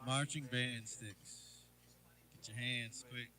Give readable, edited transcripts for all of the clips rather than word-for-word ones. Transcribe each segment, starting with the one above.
Marching band sticks. Get your hands quick.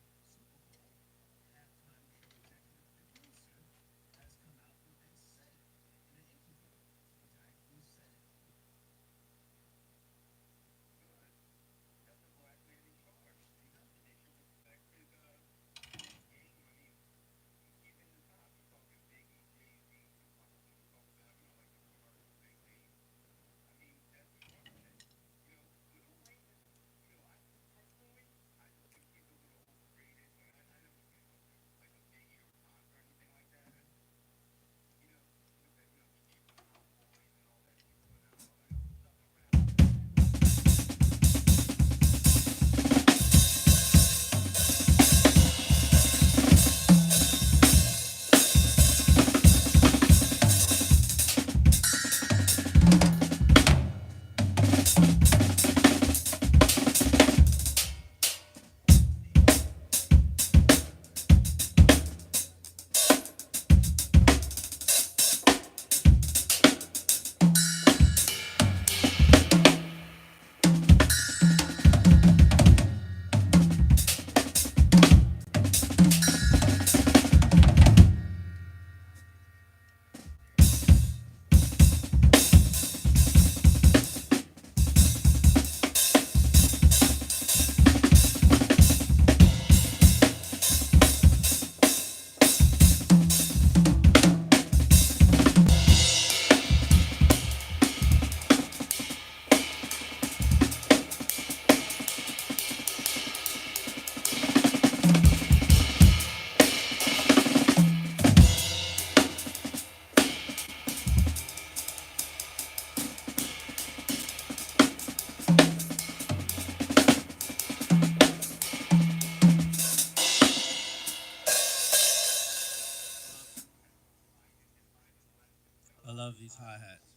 I love these hi-hats.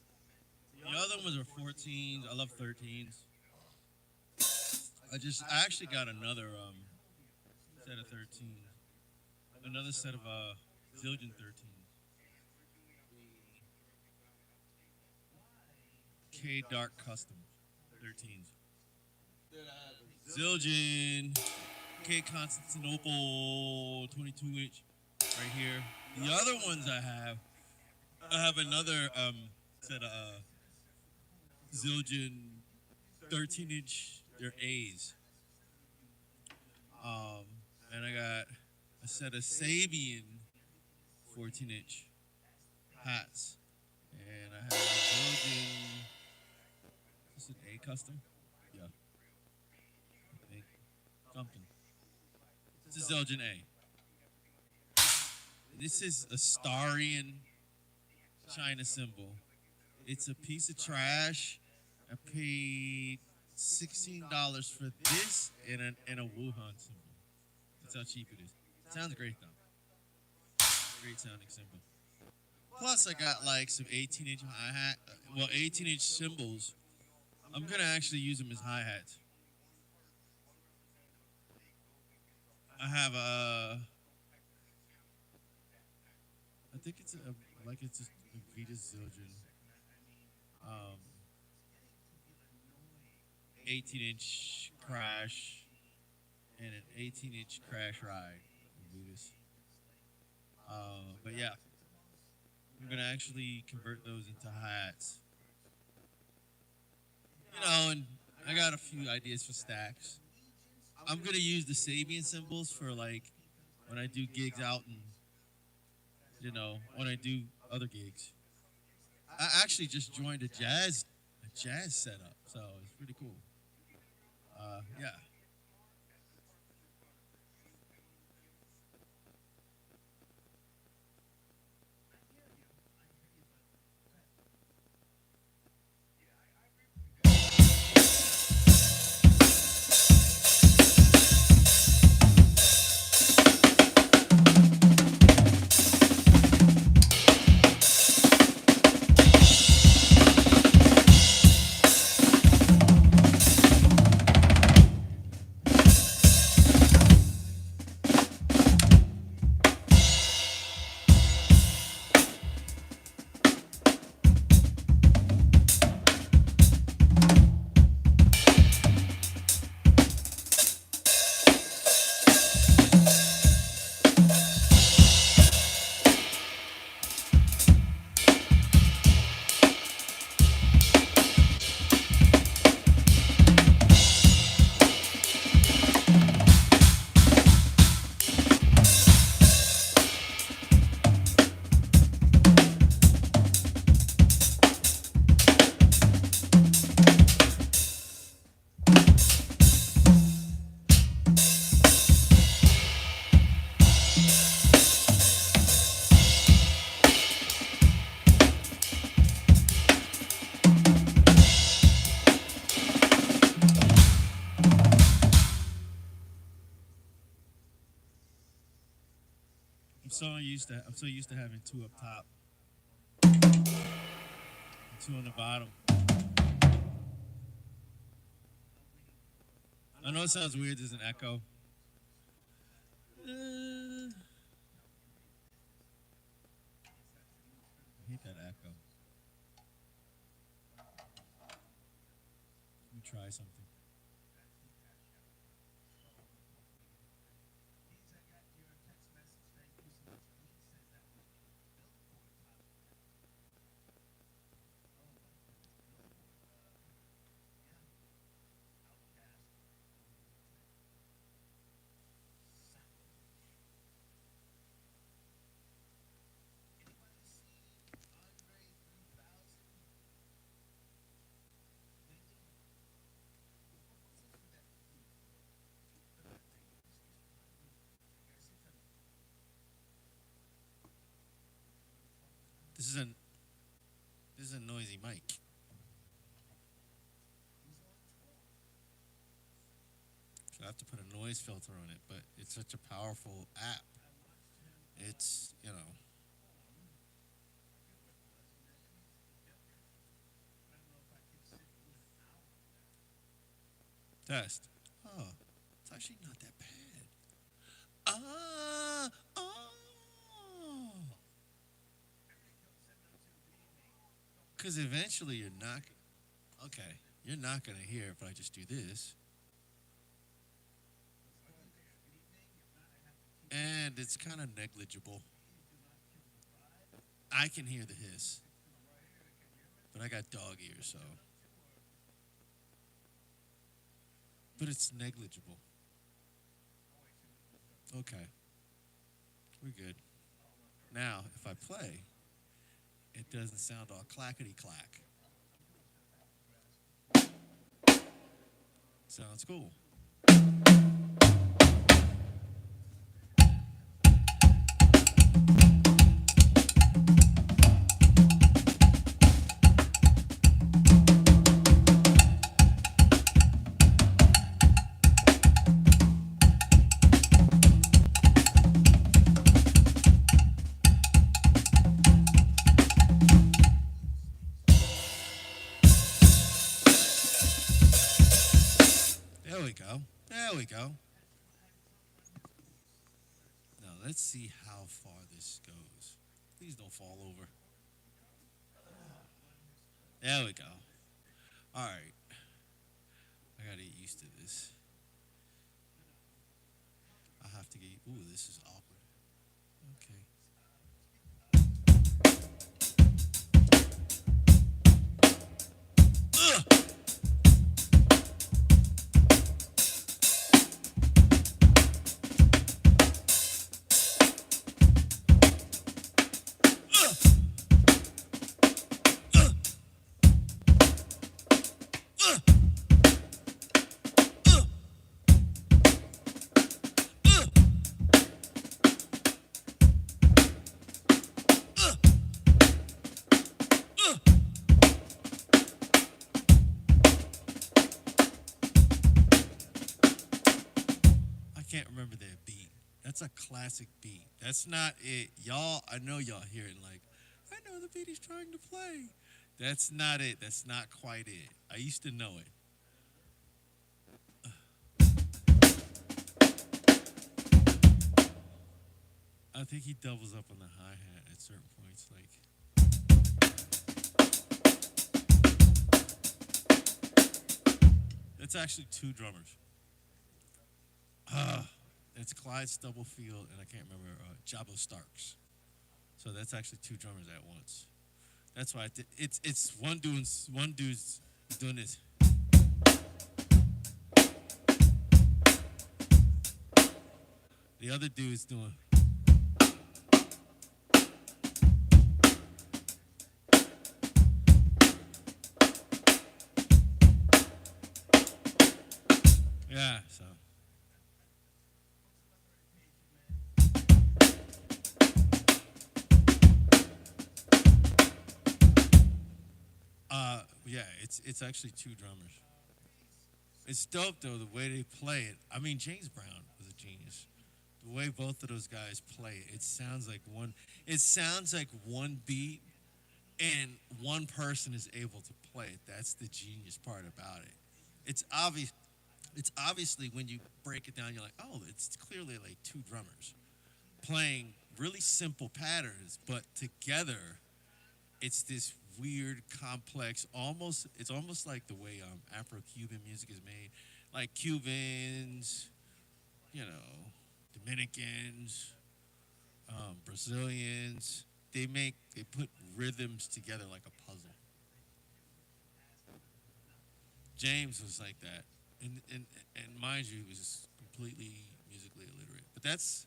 The other ones are 14s. I love 13s. I actually got another set of 13s. Another set of Zildjian 13s. K Dark Custom 13s. Zildjian, K Constantinople 22 inch right here. The other ones I have another set of Zildjian 13 inch. They're A's. And I got a set of Sabian 14 inch hats. And I have a Zildjian. Is it A custom? Yeah. I think. Something. It's a Zildjian A. This is a Starian China cymbal. It's a piece of trash. I paid $16 for this and a Wuhan cymbal. That's how cheap it is. Sounds great though. Great sounding cymbal. Plus I got like some 18-inch hi-hat, 18-inch cymbals. I'm gonna actually use them as hi-hats. I have I think it's it's a Vita Zildjian. 18-inch crash and an 18-inch crash ride. But yeah, I'm gonna actually convert those into hats. And I got a few ideas for stacks. I'm gonna use the Sabian cymbals for like when I do gigs out and when I do other gigs. I actually just joined a jazz setup, so it's pretty cool. Yeah. I'm so used to having two up top, and two on the bottom. I know it sounds weird. There's an echo. I hate that echo. Let me try something. This is a noisy mic. So I have to put a noise filter on it, but it's such a powerful app. It's, you know. Test. Oh, it's actually not that bad. Because eventually you're not, okay, you're not going to hear if I just do this. And it's kind of negligible. I can hear the hiss. But I got dog ears, so. But it's negligible. Okay. We're good. Now, if I play, it doesn't sound all clackety-clack. Sounds cool. There we go. Now let's see how far this goes. Please don't fall over. There we go. All right. I gotta get used to this. I have to get. Ooh, this is awkward. Okay. Can't remember that beat. That's a classic beat. That's not it. Y'all, I know y'all hear it like, I know the beat he's trying to play. That's not it. That's not quite it. I used to know it. I think he doubles up on the hi-hat at certain points. Like, that's actually two drummers. It's Clyde Stubblefield and I can't remember Jabo Starks. So that's actually two drummers at once. That's why it's one dude's doing this. The other dude's doing. Yeah, so. Yeah, it's actually two drummers. It's dope though the way they play it. I mean, James Brown was a genius. The way both of those guys play, it sounds like one. It sounds like one beat, and one person is able to play it. That's the genius part about it. It's obvious. It's obviously when you break it down, you're like, oh, it's clearly like two drummers playing really simple patterns, but together, it's this weird, complex. It's almost like the way Afro-Cuban music is made, like Cubans, you know, Dominicans, Brazilians. They put rhythms together like a puzzle. James was like that, and mind you, he was completely musically illiterate. But that's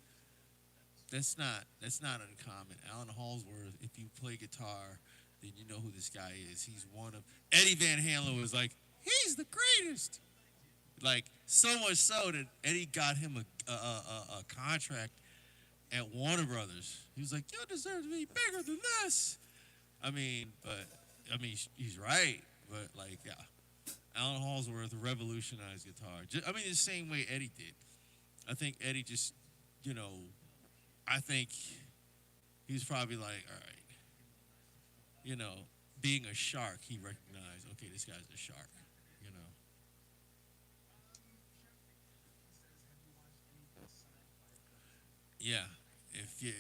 not uncommon. Allan Holdsworth, if you play guitar, then you know who this guy is. He's one of Eddie Van Halen was like, he's the greatest. Like so much so that Eddie got him a contract at Warner Brothers. He was like, you deserve to be bigger than this. He's right. But like, yeah, Allan Holdsworth revolutionized guitar. The same way Eddie did. I think Eddie just, you know, I think he was probably like, all right, you know, being a shark, he recognized, okay, this guy's a shark, you know. Yeah, if you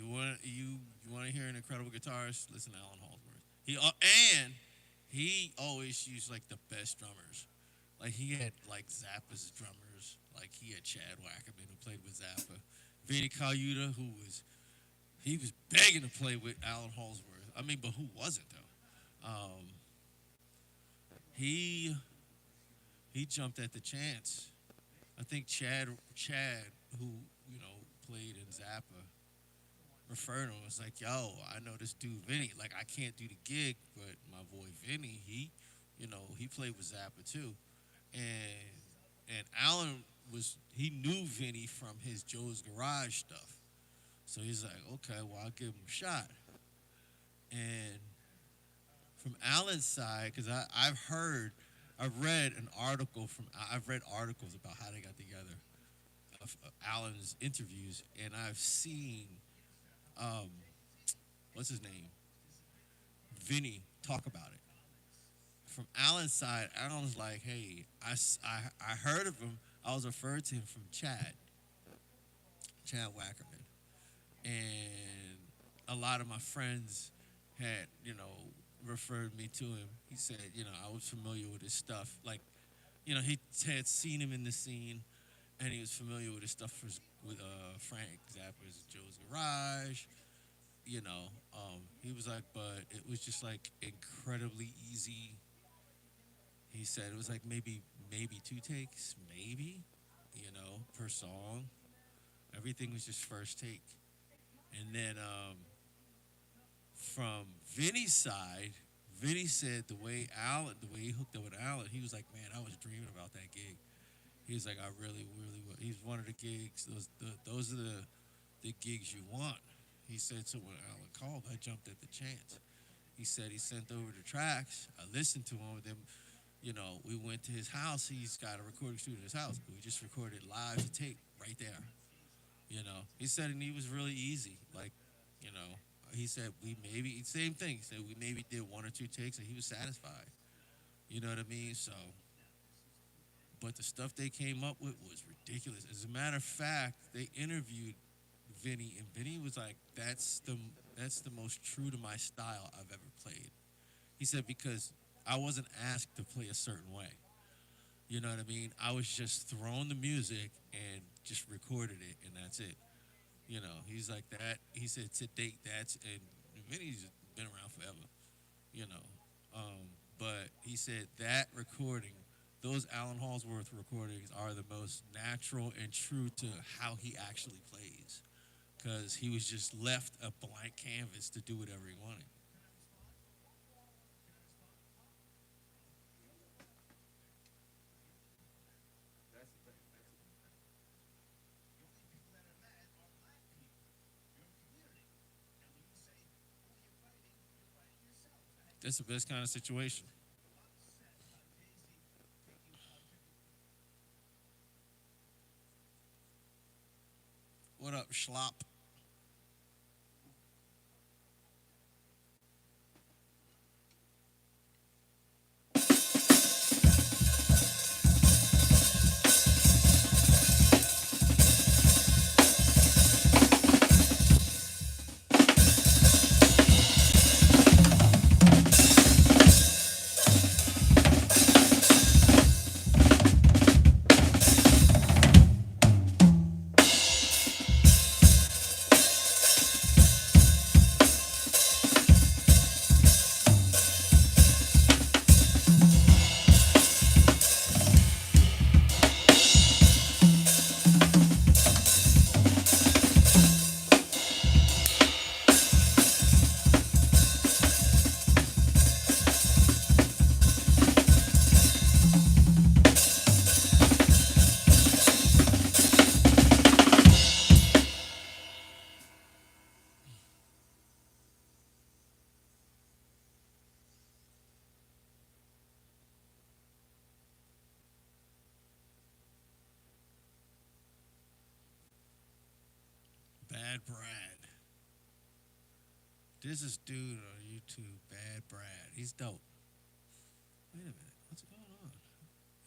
want to hear an incredible guitarist, listen to Allan Holdsworth. And he always used like the best drummers. Like he had like Zappa's drummers. Like he had Chad Wackerman who played with Zappa, Vinny Colaiuta he was begging to play with Allan Holdsworth. But who wasn't though? He he jumped at the chance. I think Chad, who you know played in Zappa, referred to him. Was like, "Yo, I know this dude Vinny. Like, I can't do the gig, but my boy Vinny, he played with Zappa too, and Allen he knew Vinny from his Joe's Garage stuff. So he's like, okay, well, I'll give him a shot. And from Allen's side, because I've read articles about how they got together, of Allen's interviews, and I've seen, um, what's his name, Vinny talk about it. From Allen's side, Allen's like, hey, I heard of him. I was referred to him from Chad Wackerman. And a lot of my friends had, referred me to him. He said, I was familiar with his stuff. Like, he had seen him in the scene, and he was familiar with his stuff with Frank Zappa's Joe's Garage. He was like, but it was just like incredibly easy. He said it was like maybe two takes, maybe, per song. Everything was just first take. And then from Vinny's side, Vinny said the way he hooked up with Allen, he was like, man, I was dreaming about that gig. He was like, I really, really was. He's one of the gigs. Those are the gigs you want. He said, so when Allen called, I jumped at the chance. He said he sent over the tracks. I listened to them. Then, we went to his house. He's got a recording studio in his house. We just recorded live to tape right there. He said, and he was really easy. Like, he said same thing. He said we maybe did one or two takes, and he was satisfied. You know what I mean? So, but the stuff they came up with was ridiculous. As a matter of fact, they interviewed Vinny, and Vinny was like, that's the most true to my style I've ever played. He said, because I wasn't asked to play a certain way. You know what I mean? I was just thrown the music and just recorded it, and that's it. He's like that. He said, to date, and Vinny's been around forever, But he said that recording, those Allan Holdsworth recordings are the most natural and true to how he actually plays. Because he was just left a blank canvas to do whatever he wanted. That's the best kind of situation. up, schlop? Bad Brad. There's this dude on YouTube, Bad Brad. He's dope. Wait a minute. What's going on?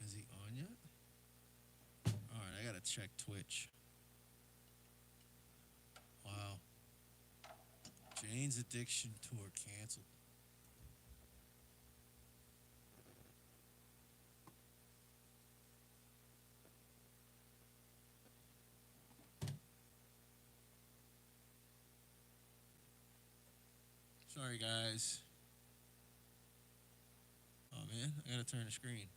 Is he on yet? All right, I got to check Twitch. Wow. Jane's Addiction Tour canceled. Sorry, guys. Oh, man, I gotta turn the screen.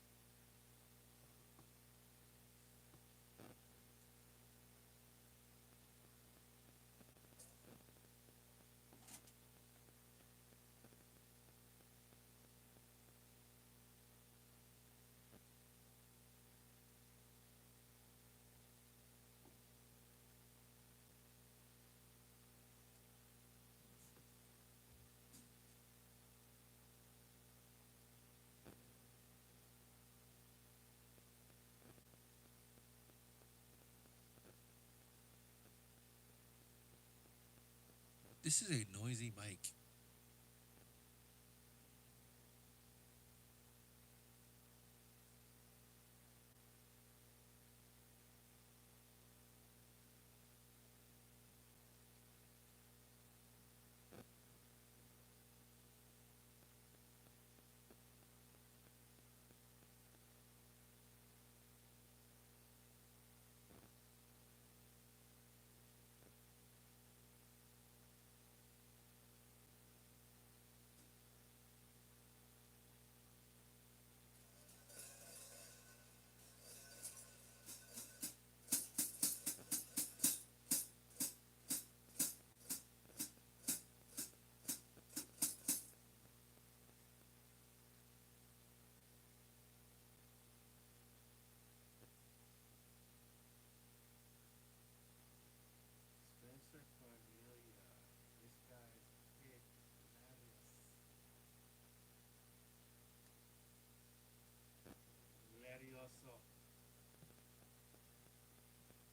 This is a noisy mic.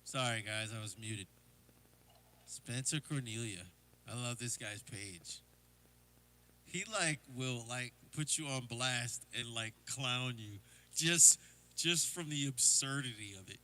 Sorry, guys, I was muted. Spencer Cornelia. I love this guy's page. He will put you on blast and clown you just from the absurdity of it.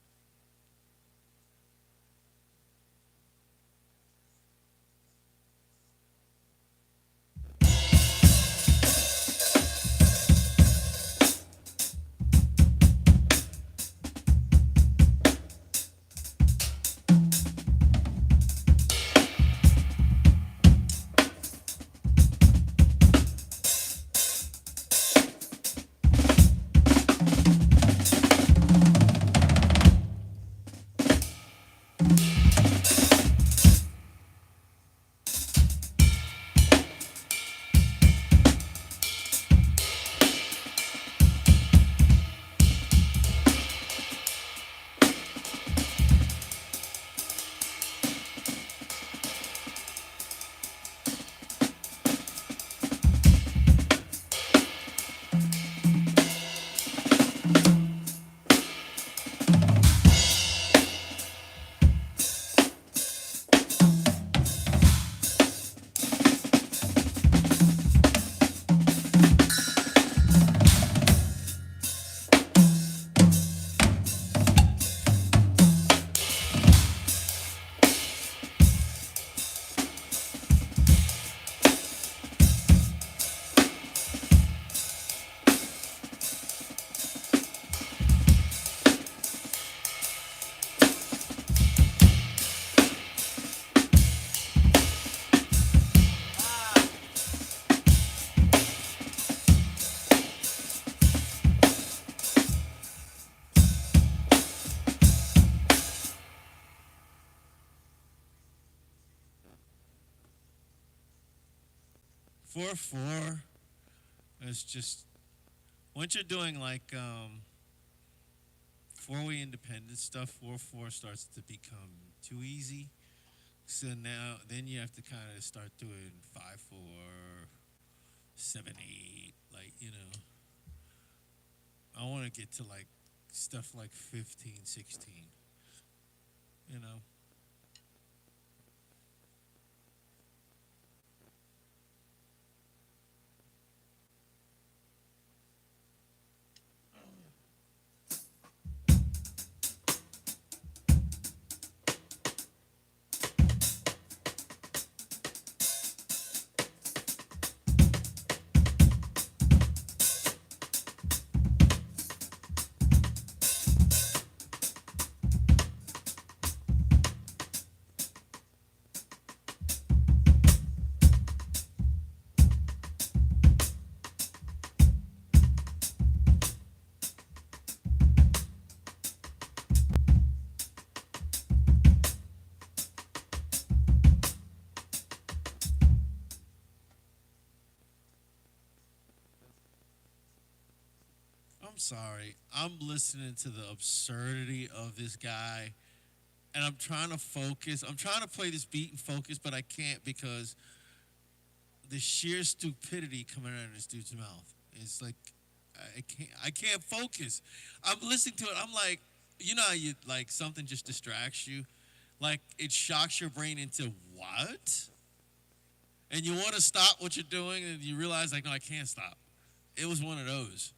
4/4 is just once you're doing like 4-way independent stuff, 4/4 starts to become too easy. So now, then you have to kind of start doing 5/4, 7/8, like I want to get to like stuff like 15, 16, you know. I'm sorry. I'm listening to the absurdity of this guy, and I'm trying to focus. I'm trying to play this beat and focus, but I can't because the sheer stupidity coming out of this dude's mouth. It's like I can't focus. I'm listening to it. I'm like, how you like something just distracts you, like it shocks your brain into what, and you want to stop what you're doing, and you realize like, no, I can't stop. It was one of those.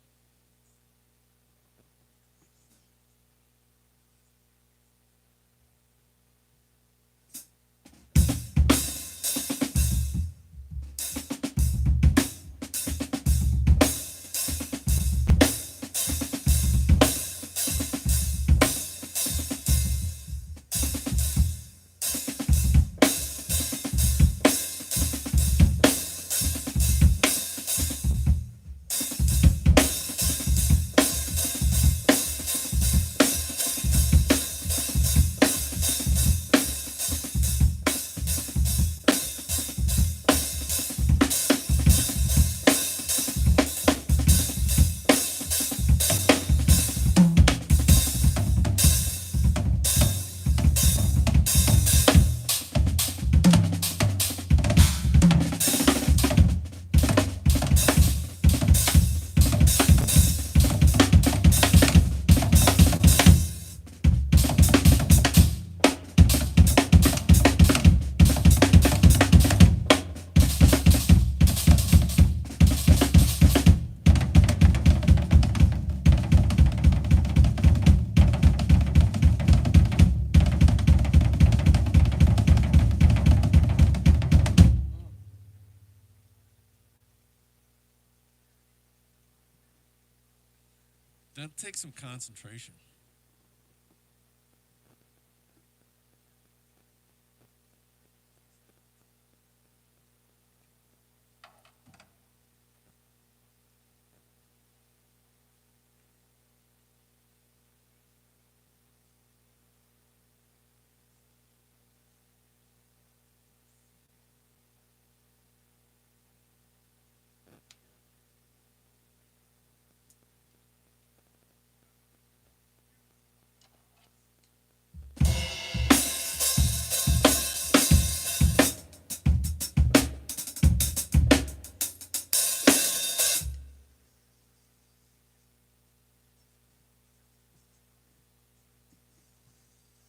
That takes some concentration.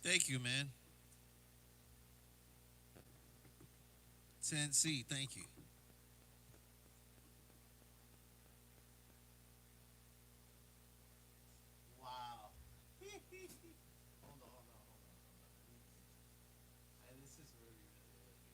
Thank you, man. 10C, thank you. Wow. Hold on, hold on, hold on. This is really, really good.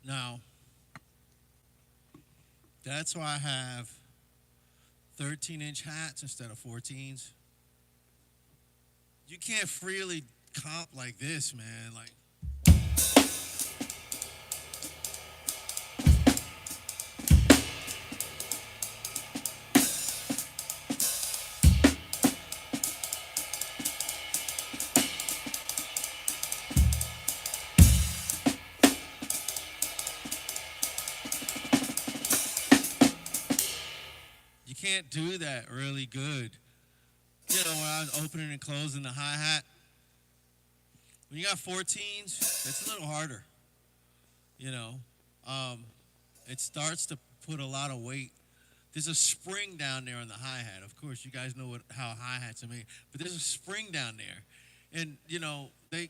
Now, that's why I have 13-inch hats instead of 14s. You can't freely comp like this, man. Like, you can't do that really good. You know, when I was opening and closing the hi-hat, when you got 14s, it's a little harder. You know, it starts to put a lot of weight. There's a spring down there on the hi-hat. Of course, you guys know how hi-hats are made, but there's a spring down there, and you know they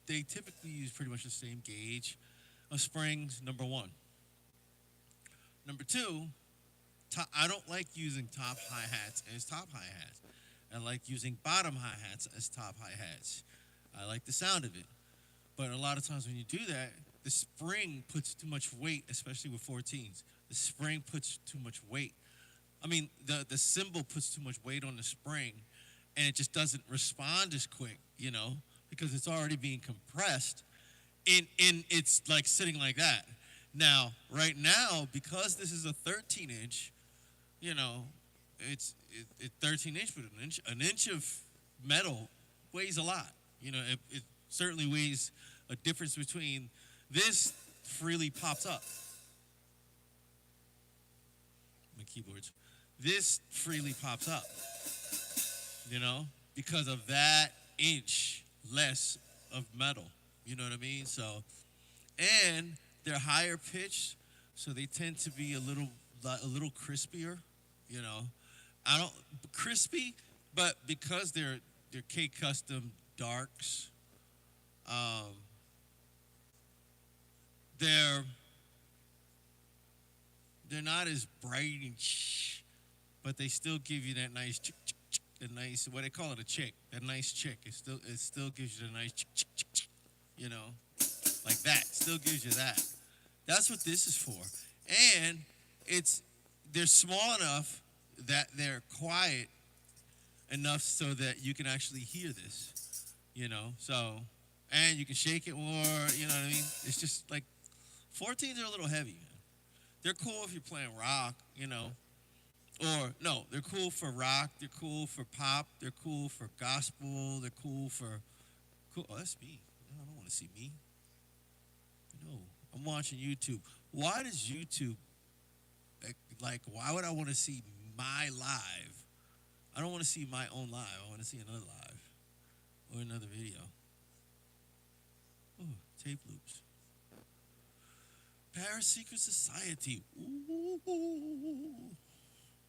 typically use pretty much the same gauge of springs. Number one. Number two, I don't like using top hi-hats as top hi-hats. I like using bottom hi-hats as top hi-hats. I like the sound of it. But a lot of times when you do that, the spring puts too much weight, especially with 14s. The spring puts too much weight. I mean, the cymbal puts too much weight on the spring, and it just doesn't respond as quick, you know, because it's already being compressed, and it's like sitting like that. Now, right now, because this is a 13-inch, you know, it's 13-inch, but an inch of metal weighs a lot. You know, it certainly weighs a difference between this freely pops up. My keyboards. This freely pops up, you know, because of that inch less of metal. You know what I mean? So, and they're higher pitched, so they tend to be a little crispier. You know, I don't crispy, but because they're K Custom darks, they're not as bright and but they still give you that nice the nice, what they call it, a chick, that nice chick. It still gives you the nice you know, like that. Still gives you that. That's what this is for. And they're small enough that they're quiet enough so that you can actually hear this, you know. So, and you can shake it more, you know what I mean? It's just like 14s are a little heavy, man. They're cool if you're playing rock, you know. Or no, they're cool for rock, they're cool for pop, they're cool for gospel, they're cool for Oh, that's me. I don't want to see me. No, I'm watching YouTube. Why does YouTube why would I want to see my live? I don't want to see my own live. I want to see another live or another video. Oh, tape loops. Paris Secret Society. Ooh,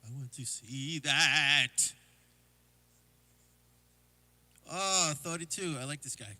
I want to see that. Oh, 32. I like this guy.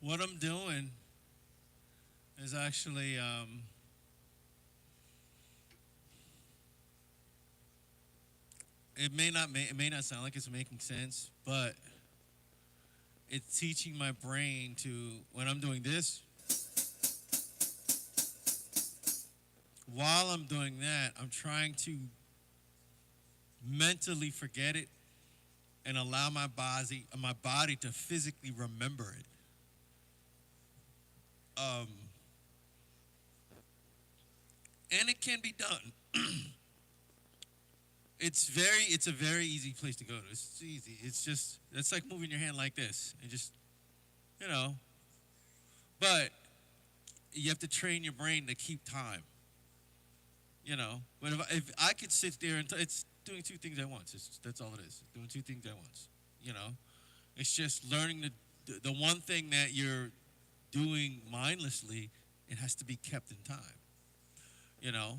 what I'm doing is actually it may not sound like it's making sense, but it's teaching my brain to, when I'm doing this, while I'm doing that, I'm trying to mentally forget it and allow my body to physically remember it. And it can be done. It's a very easy place to go to. It's easy. It's like moving your hand like this and just, you know. But you have to train your brain to keep time. You know. But if I could sit there and it's doing two things at once. That's all it is. Doing two things at once. You know. It's just learning the one thing that you're doing mindlessly. It has to be kept in time. You know.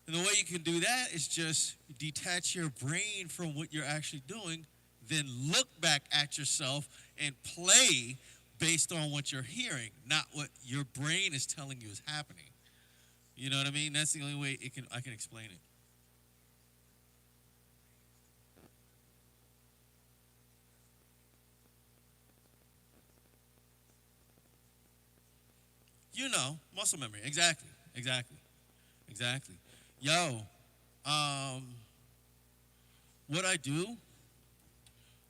And the way you can do that is just detach your brain from what you're actually doing, then look back at yourself and play based on what you're hearing, not what your brain is telling you is happening. You know what I mean? That's the only way I can explain it. You know, muscle memory. Exactly. Yo, what I do,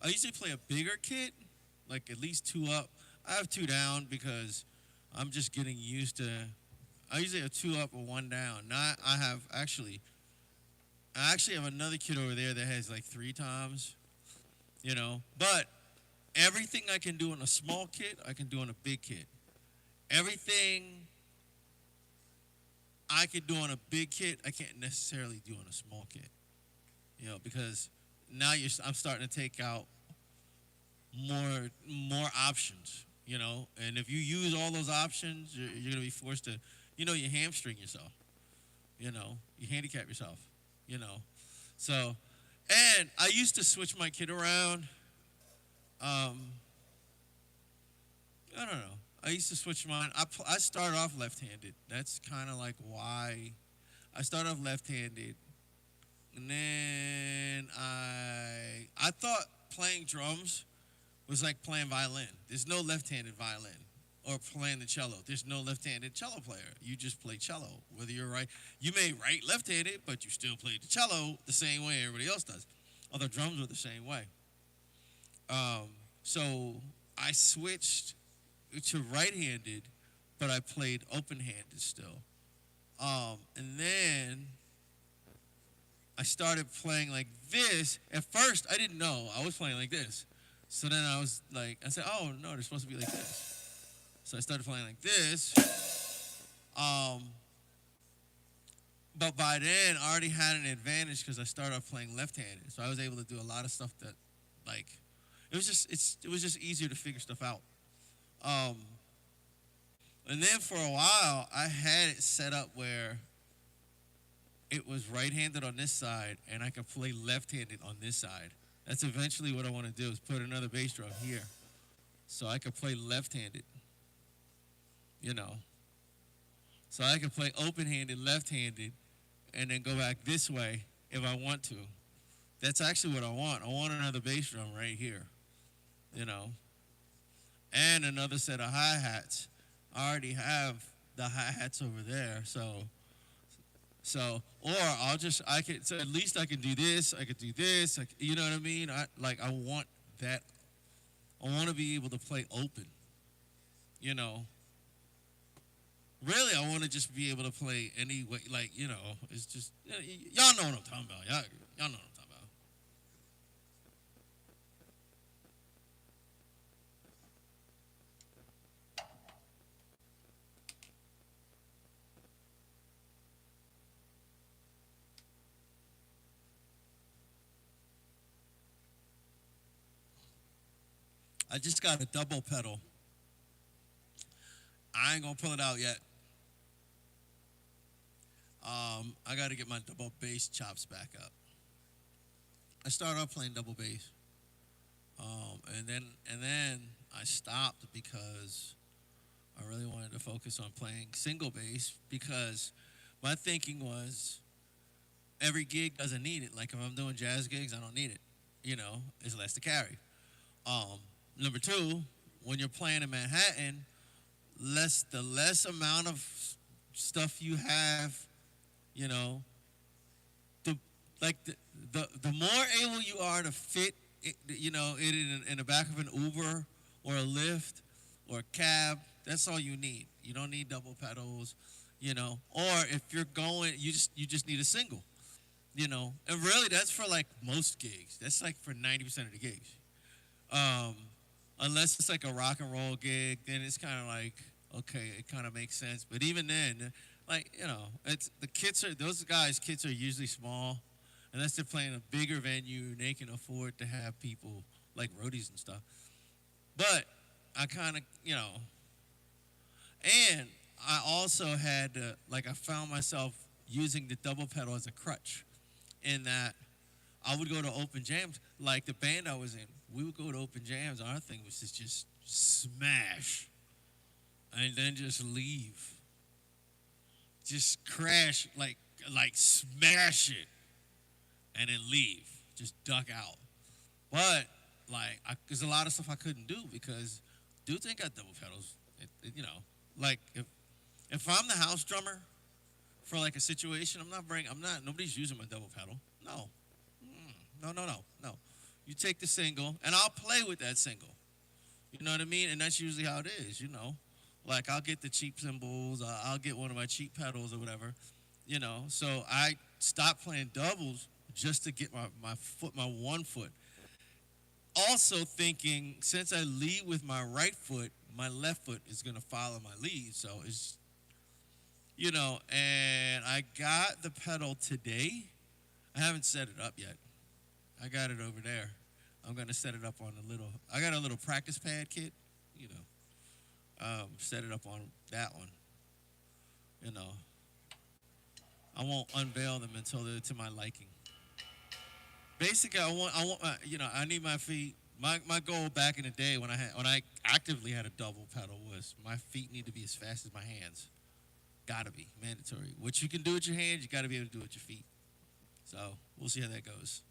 I usually play a bigger kit, like at least two up. I have two down because I'm just getting used to. I usually have two up or one down. Now I actually have another kit over there that has like three toms, you know. But everything I can do on a small kit, I can do on a big kit. Everything I could do on a big kit, I can't necessarily do on a small kit. You know, because now I'm starting to take out more options, you know. And if you use all those options, you're going to be forced to, you hamstring yourself. You know, you handicap yourself, you know. So, and I used to switch my kit around. I don't know. I used to switch mine. I started off left-handed. That's kind of like why I started off left-handed. And then I thought playing drums was like playing violin. There's no left-handed violin. Or playing the cello. There's no left-handed cello player. You just play cello. Whether you're right, you may write left-handed, but you still play the cello the same way everybody else does. Other drums are the same way. So I switched to right-handed, but I played open-handed still. And then I started playing like this. At first, I didn't know. I was playing like this. So then I said, oh, no, they're supposed to be like this. So I started playing like this. But by then, I already had an advantage because I started off playing left-handed. So I was able to do a lot of stuff that, like, it was just easier to figure stuff out. And then for a while, I had it set up where it was right-handed on this side, and I could play left-handed on this side. That's eventually what I want to do, is put another bass drum here, so I could play left-handed, you know. So I could play open-handed, left-handed, and then go back this way if I want to. That's actually what I want. I want another bass drum right here, you know. And another set of hi-hats. I already have the hi-hats over there, so or so at least I can do this, I could do this, you know what I mean? I want that. I want to be able to play open, you know. Really, I want to just be able to play any way, like, you know, it's just, y'all know what I'm talking about. Y'all know what I'm talking about. I just got a double pedal. I ain't gonna pull it out yet. I got to get my double bass chops back up. I started off playing double bass, and then I stopped because I really wanted to focus on playing single bass because my thinking was every gig doesn't need it. Like if I'm doing jazz gigs, I don't need it. It's less to carry. Number two, when you're playing in Manhattan, the less amount of stuff you have, you know, the more able you are to fit, it in the back of an Uber or a Lyft or a cab. That's all you need. You don't need double pedals, Or if you're going, you just need a single, And really, that's for like most gigs. That's like for 90% of the gigs. Unless it's like a rock and roll gig, then it's kind of like, okay, it kind of makes sense. But even then, it's those guys' kits are usually small, unless they're playing a bigger venue and they can afford to have people like roadies and stuff. But I kind of, and I also had to, I found myself using the double pedal as a crutch, in that I would go to open jams. Like the band I was in, we would go to open jams. Our thing was to just smash and then just leave. Just crash, like smash it and then leave. Just duck out. But, there's a lot of stuff I couldn't do because dudes ain't got double pedals. If I'm the house drummer for a situation, nobody's using my double pedal. No. No. You take the single, and I'll play with that single. You know what I mean? And that's usually how it is, I'll get the cheap cymbals, I'll get one of my cheap pedals or whatever, So I stopped playing doubles just to get my one foot. Also thinking, since I lead with my right foot, my left foot is going to follow my lead. So it's, and I got the pedal today. I haven't set it up yet. I got it over there. I'm going to set it up on I got a little practice pad kit, set it up on that one. I won't unveil them until they're to my liking. Basically, I need my feet. My goal back in the day when I actively had a double pedal was my feet need to be as fast as my hands. Gotta be mandatory. What you can do with your hands, you gotta be able to do with your feet. So we'll see how that goes.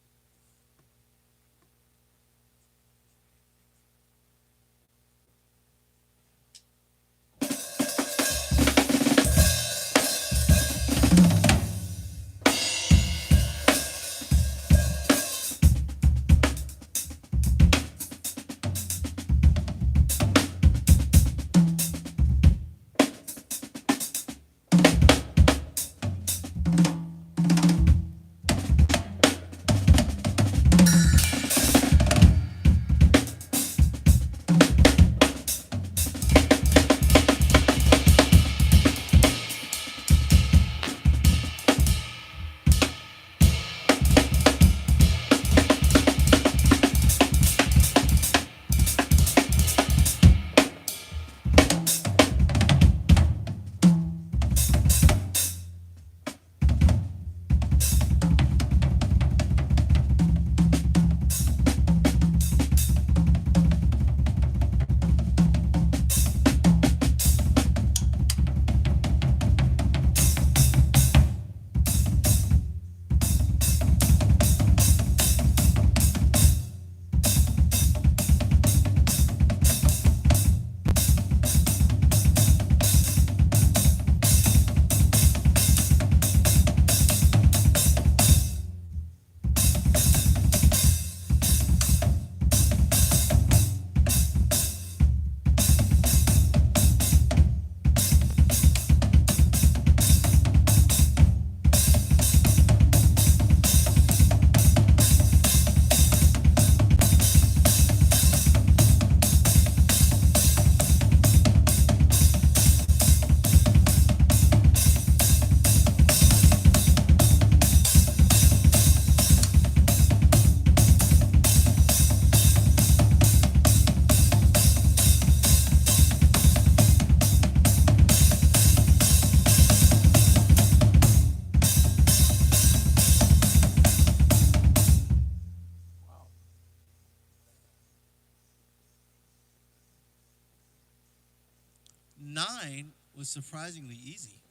9 was surprisingly easy.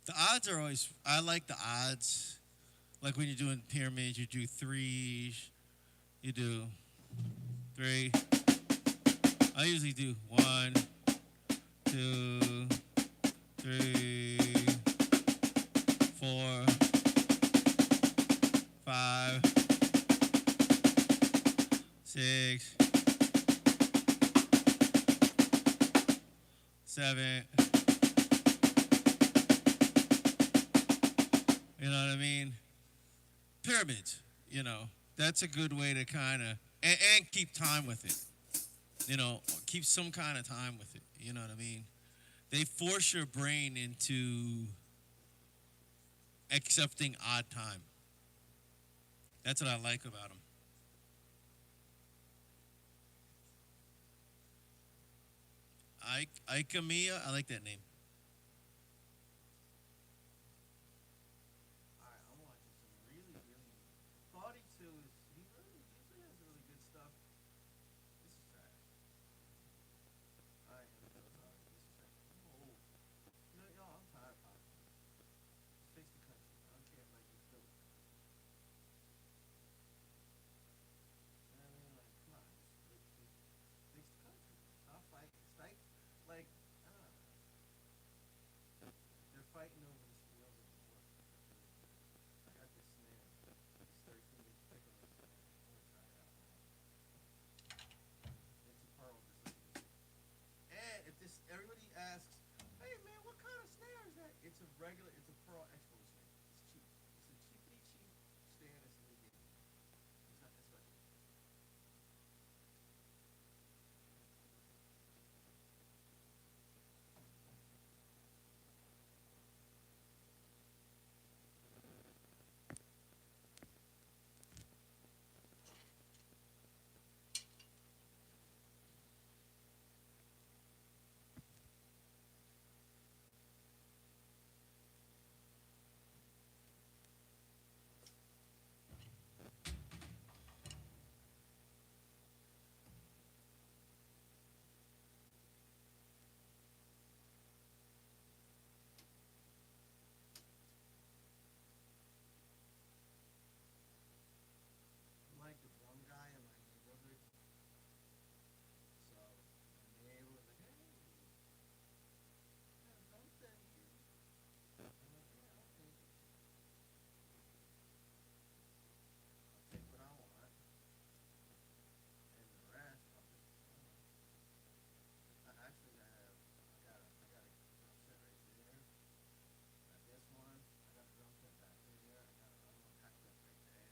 The odds are always, I like the odds. Like when you're doing pyramids, you do 3s, you do 3. I usually do 1, 2, 3, 4, 5, 6, 7. You know what I mean? Pyramids, you know, that's a good way to kind of, and keep time with it. You know, keep some kind of time with it. You know what I mean? They force your brain into accepting odd time. That's what I like about them. Ikamiya, I like that name. All right, I'm watching some really, really. Claudie too is he usually has really good stuff. This is trash. All right, here we go. Sorry, this is trash. Oh, you know, y'all, I'm tired of popping. Fix the country. I don't care if like you feel it. You know what I mean? Like, come on, just fix the country. Stop fighting. Like, I don't know. They're fighting over the spoils of the war. I got this snare. It's 13-inch piccolo snare. I'm gonna try it out. It's a pearl, just like this. And if this, everybody asks, hey man, what kind of snare is that? It's a regular, it's a pearl expo snare. It's cheap. It's a cheaply cheap snare that's in the game. It's not that special. I'm like the drum guy in my neighborhood. So my neighbor was like, hey, I got a drum set here. I'm like, yeah, I'll take it. I'll take what I want. And the rest, I'll just, actually I got a drum set right there. Got this one. I got a drum set back there. I got another one packed up right there.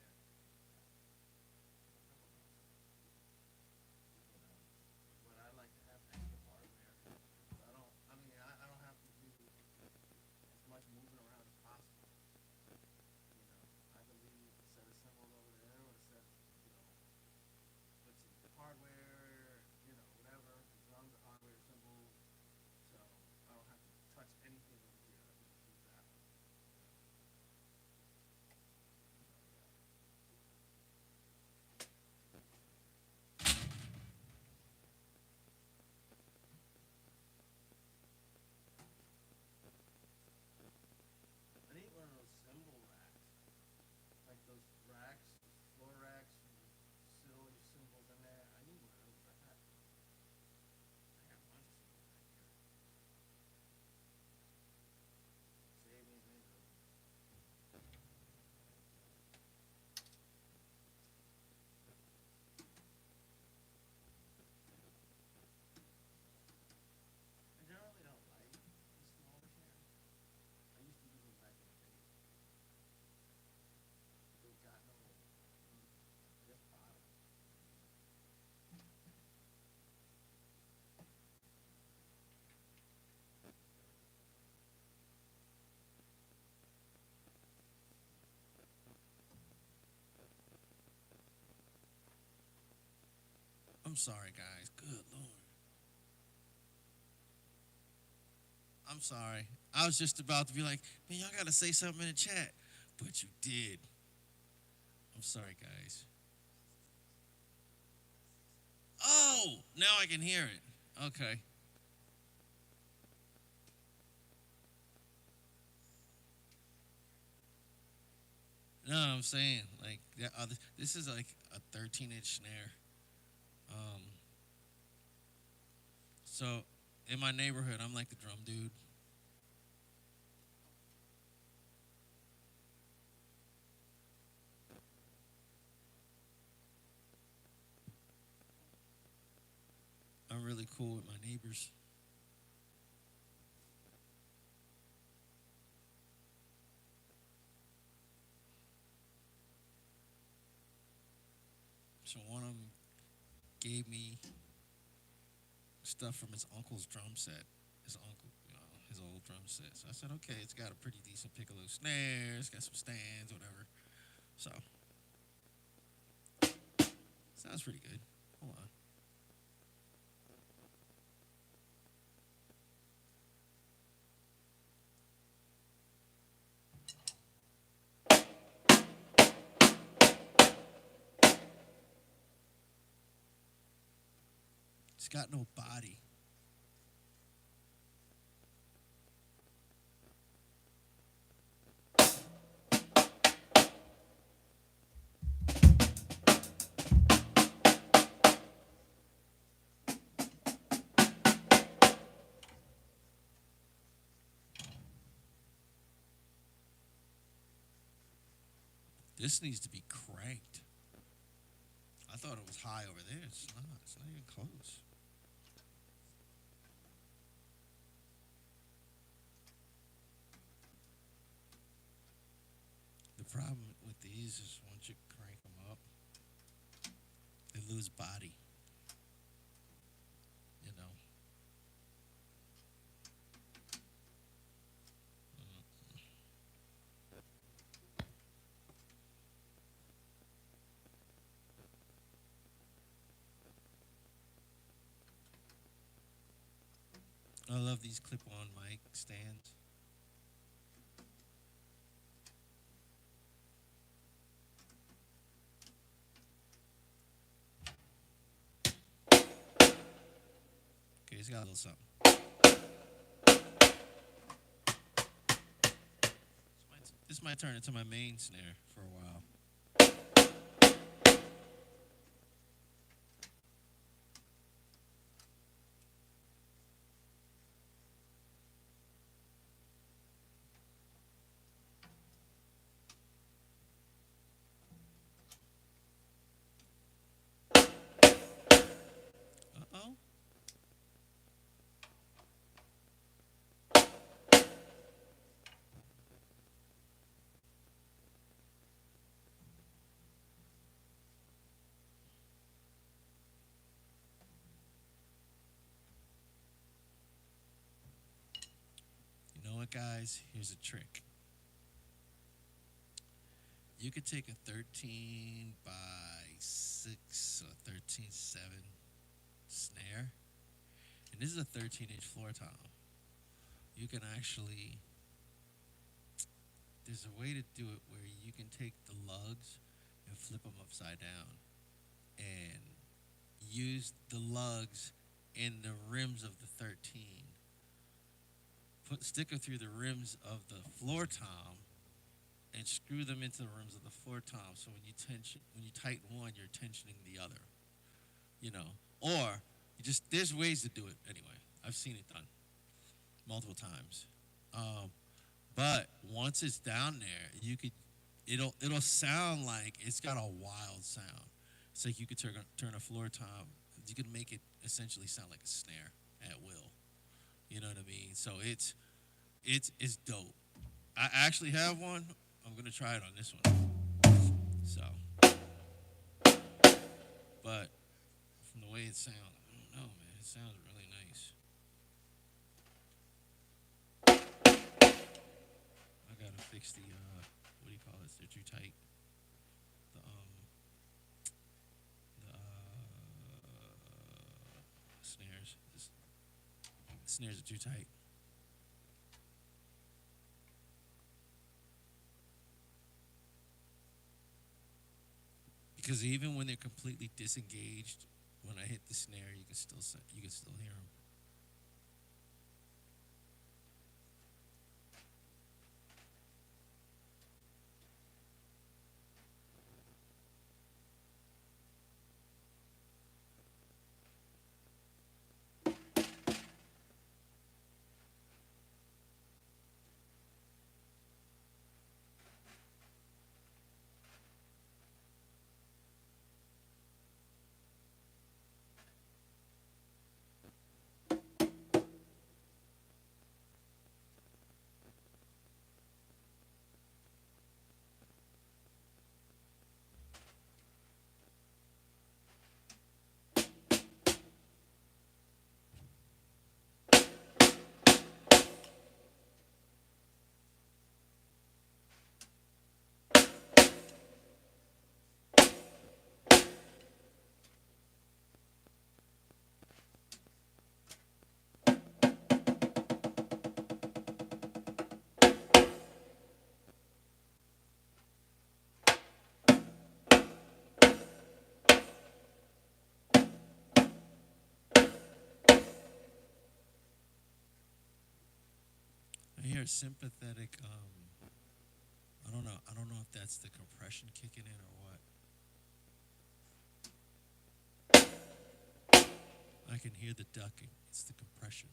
But I like to have extra hardware. I don't have to do as much moving around as possible. You know, I can leave a set of cymbals over there or a set, you know, put some hardware, you know, whatever, the drums, the hardware, cymbals. So I don't have to touch anything over here. I can just use that one. I need one of those cymbal racks. Like those racks, floor racks, you sit all your cymbals in there. I need one of those. I got a bunch of cymbals right here. Save me things over. I generally don't like the smaller snares. I used to use them back in the day. They got no, just bottom. I'm sorry, guys. Good Lord. I'm sorry. I was just about to be like, man, y'all got to say something in the chat. But you did. I'm sorry, guys. Oh, now I can hear it. Okay. No, I'm saying like this is like a 13-inch snare. Um, so in my neighborhood, I'm like the drum dude. I'm really cool with my neighbors. So one of them gave me stuff from his uncle's drum set. His uncle, his old drum set. So I said, okay, it's got a pretty decent piccolo snare. It's got some stands, whatever. So sounds pretty good. Hold on. It's got no body. This needs to be cranked. I thought it was high over there. It's not. It's not even close. The problem with these is once you crank them up, they lose body. You know. I love these clip-on mic stands. Okay, it's got a little something. This might turn into my main snare for a while. Uh-oh. You know what, guys? Here's a trick. You could take a 13 by 6 or 13.7 snare, and this is a 13-inch floor tom. You can actually, there's a way to do it where you can take the lugs and flip them upside down and use the lugs in the rims of the 13. Stick them through the rims of the floor tom and screw them into the rims of the floor tom. So when you tighten one, you're tensioning the other. You know, or there's ways to do it anyway. I've seen it done multiple times. But once it's down there, it'll sound like it's got a wild sound. It's like you could turn a floor tom. You could make it essentially sound like a snare at will. You know what I mean? So it's dope. I actually have one. I'm gonna try it on this one. So, but from the way it sounds, I don't know, man. It sounds really nice. I gotta fix the what do you call this? They're too tight. The snares. The snares are too tight. Because even when they're completely disengaged, when I hit the snare, you can still hear them. I hear sympathetic. I don't know. I don't know if that's the compression kicking in or what. I can hear the ducking. It's the compression.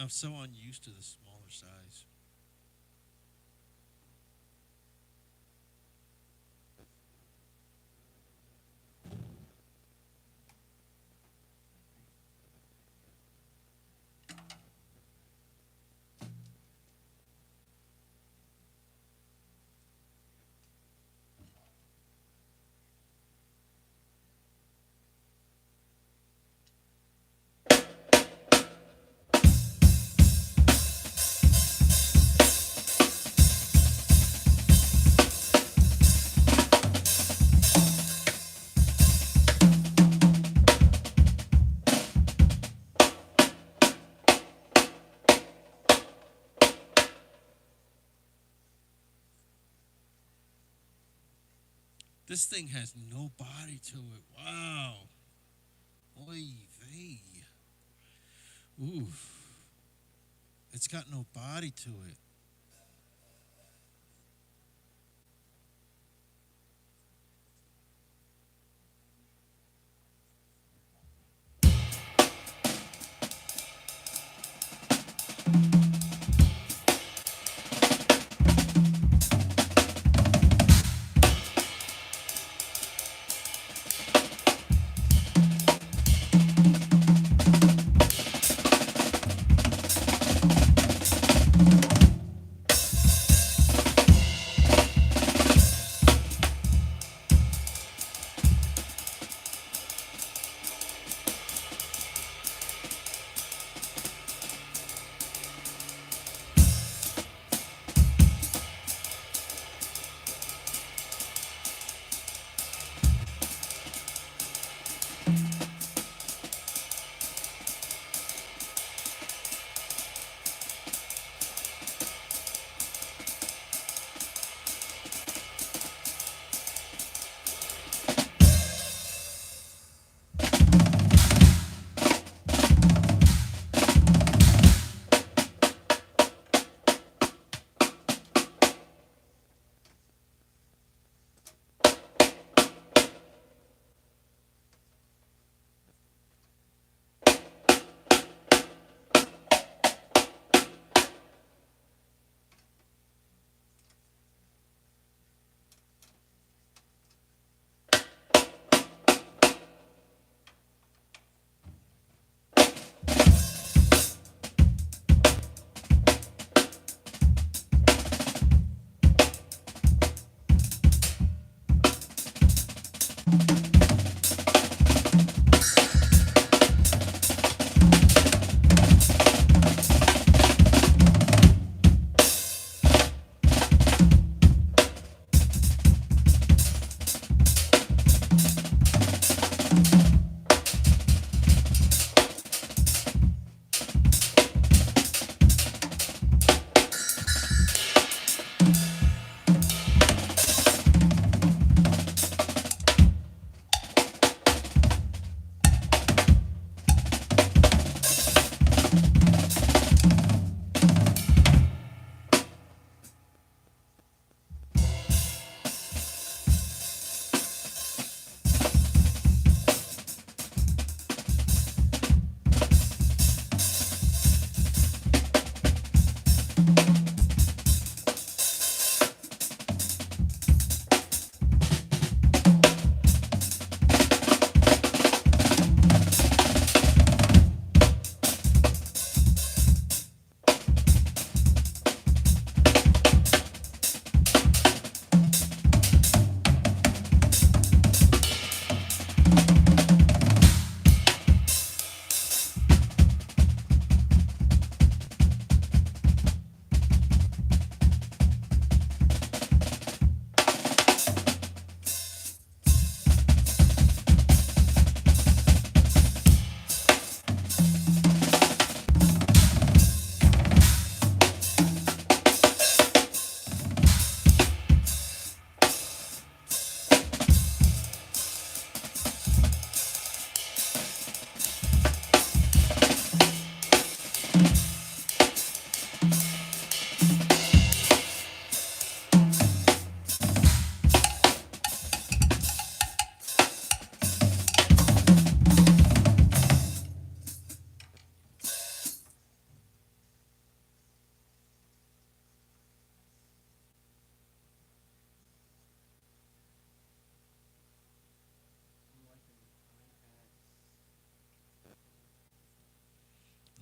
I'm so unused to the smaller size. This thing has no body to it. Wow. Oy vey. Ooh. It's got no body to it.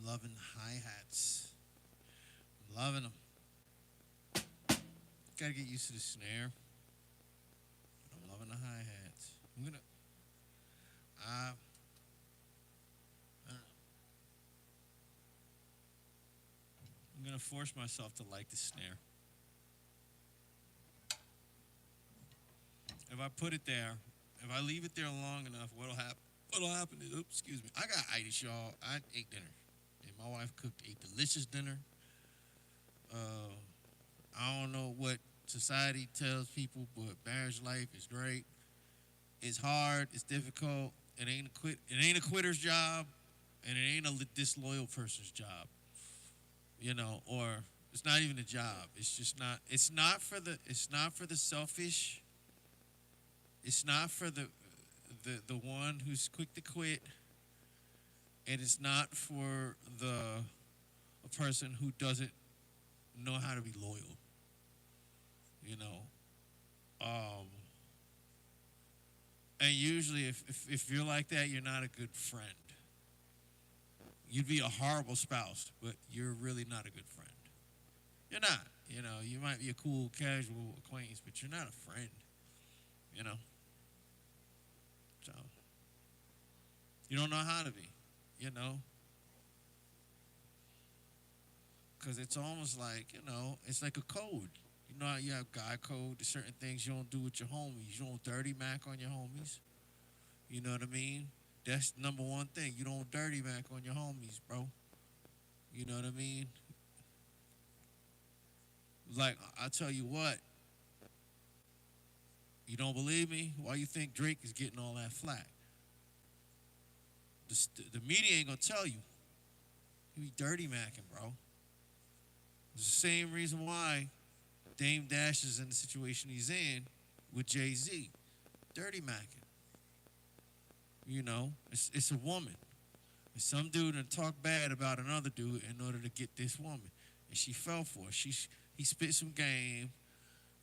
Loving hi-hats. Loving them. Gotta get used to the snare. I'm loving the hi-hats. I'm gonna I don't know. I'm gonna force myself to like the snare. If I put it there, if I leave it there long enough, what'll happen? What'll happen is, oops, excuse me. I got itis, y'all. I ate dinner. And my wife cooked a delicious dinner. I don't know what society tells people, but marriage life is great. It's hard. It's difficult. It ain't a quitter's job, and it ain't a disloyal person's job. You know, or it's not even a job. It's just not. It's not for the. It's not for the selfish. It's not for the one who's quick to quit, and it's not for a person who doesn't know how to be loyal. You know, and usually if you're like that, you're not a good friend. You'd be a horrible spouse, but you're really not a good friend. You're not. You know, you might be a cool, casual acquaintance, but you're not a friend. You know? So, you don't know how to be, you know? Because it's almost like, you know, it's like a code. You know how you have guy code, there's certain things you don't do with your homies. You don't dirty Mac on your homies. You know what I mean? That's number one thing. You don't dirty Mac on your homies, bro. You know what I mean? Like, I tell you what, you don't believe me? Why you think Drake is getting all that flack? The media ain't gonna tell you. He be dirty macking, bro. It's the same reason why Dame Dash is in the situation he's in with Jay-Z. Dirty macking. You know, it's a woman. And some dude and talk bad about another dude in order to get this woman. And she fell for it. He spit some game,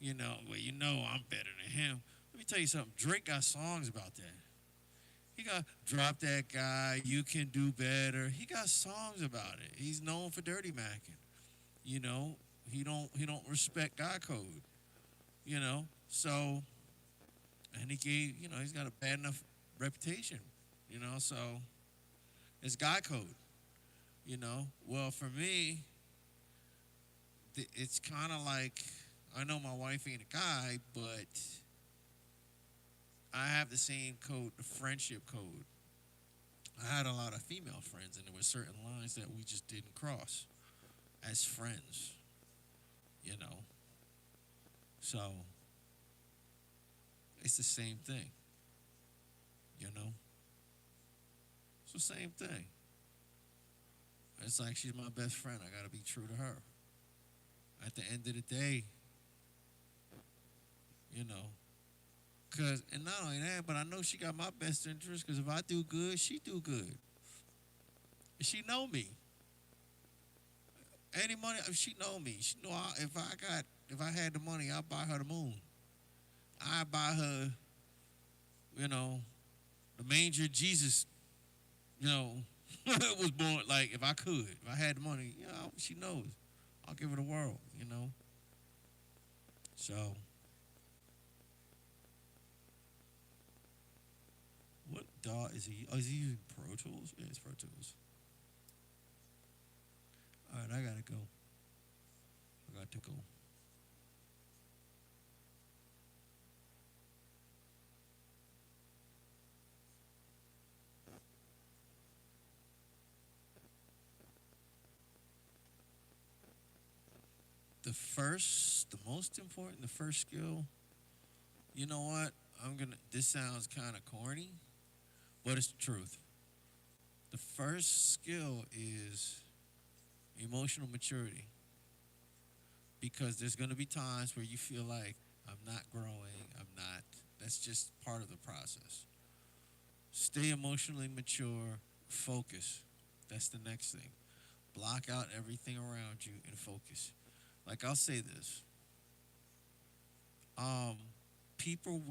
you know, well, you know I'm better than him. Let me tell you something. Drake got songs about that. He got Drop That Guy, You Can Do Better. He got songs about it. He's known for dirty macking. You know, he don't respect God code. You know, so, and he's got a bad enough reputation. You know, so it's God code. You know, well for me, it's kind of like, I know my wife ain't a guy, but I have the same code, the friendship code. I had a lot of female friends, and there were certain lines that we just didn't cross as friends, you know. So, it's the same thing, you know. It's the same thing. It's like she's my best friend. I got to be true to her. At the end of the day, you know, and not only that, but I know she got my best interest, because if I do good, she do good. She know me. Any money, she know me. She know if I had the money, I'd buy her the moon. I'd buy her, you know, the manger Jesus, you know, was born. Like, if I could, if I had the money, you know, she knows. I'll give her the world, you know. So, what DAW is he? Oh, is he using Pro Tools? Yeah, it's Pro Tools. All right, I gotta go. I got to go. The most important, the first skill, you know what? This sounds kind of corny, but it's the truth. The first skill is emotional maturity. Because there's going to be times where you feel like, I'm not growing, that's just part of the process. Stay emotionally mature, focus. That's the next thing. Block out everything around you and focus. Like, I'll say this. People,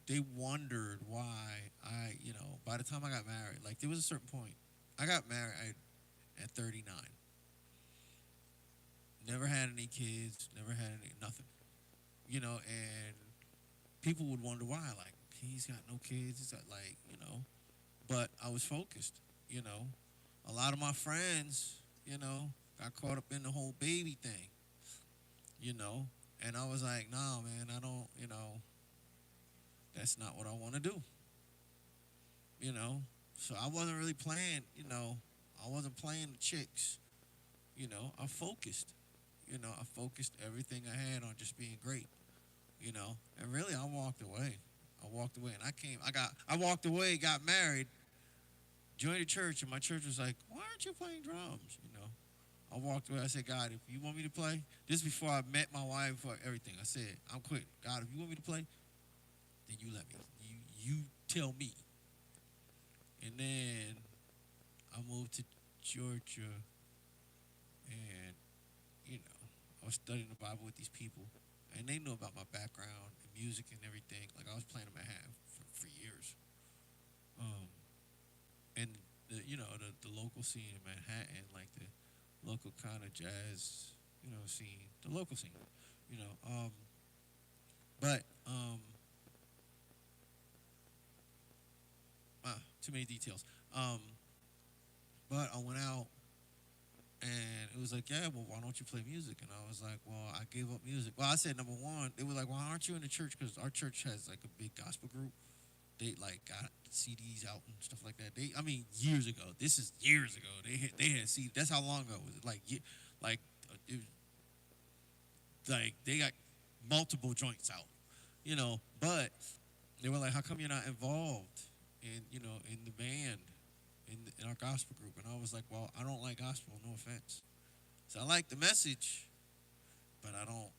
they wondered why by the time I got married, like, there was a certain point. I got married at 39. Never had any kids, nothing. You know, and people would wonder why, like, he's got no kids, he's got, like, you know. But I was focused, you know. A lot of my friends, you know, got caught up in the whole baby thing. You know, and I was like, nah, man, I don't, you know, that's not what I want to do. You know, so I wasn't really playing, you know, I wasn't playing the chicks. You know, I focused. You know, I focused everything I had on just being great. You know, and really I walked away. I walked away, and I walked away, got married, joined a church, and my church was like, "Why aren't you playing drums?" You know, I walked away. I said, "God, if you want me to play," this is before I met my wife, for everything. I said, "I'm quitting. God, if you want me to play, then you let me. You tell me." And then I moved to Georgia, and you know, I was studying the Bible with these people, and they knew about my background and music and everything. Like I was playing them at half for years. And the local scene in Manhattan, like the local kind of jazz, scene, the local scene, you know. But too many details. But I went out, and it was like, yeah, well, why don't you play music? And I was like, well, I gave up music. Well, I said, number one, they were like, why aren't you in the church? Because our church has like a big gospel group. They like got CDs out and stuff like that. Years ago. This is years ago. They had CDs. That's how long ago was it? It was, like they got multiple joints out, But they were like, how come you're not involved in the band, in our gospel group? And I was like, well, I don't like gospel. No offense. So I like the message, but I don't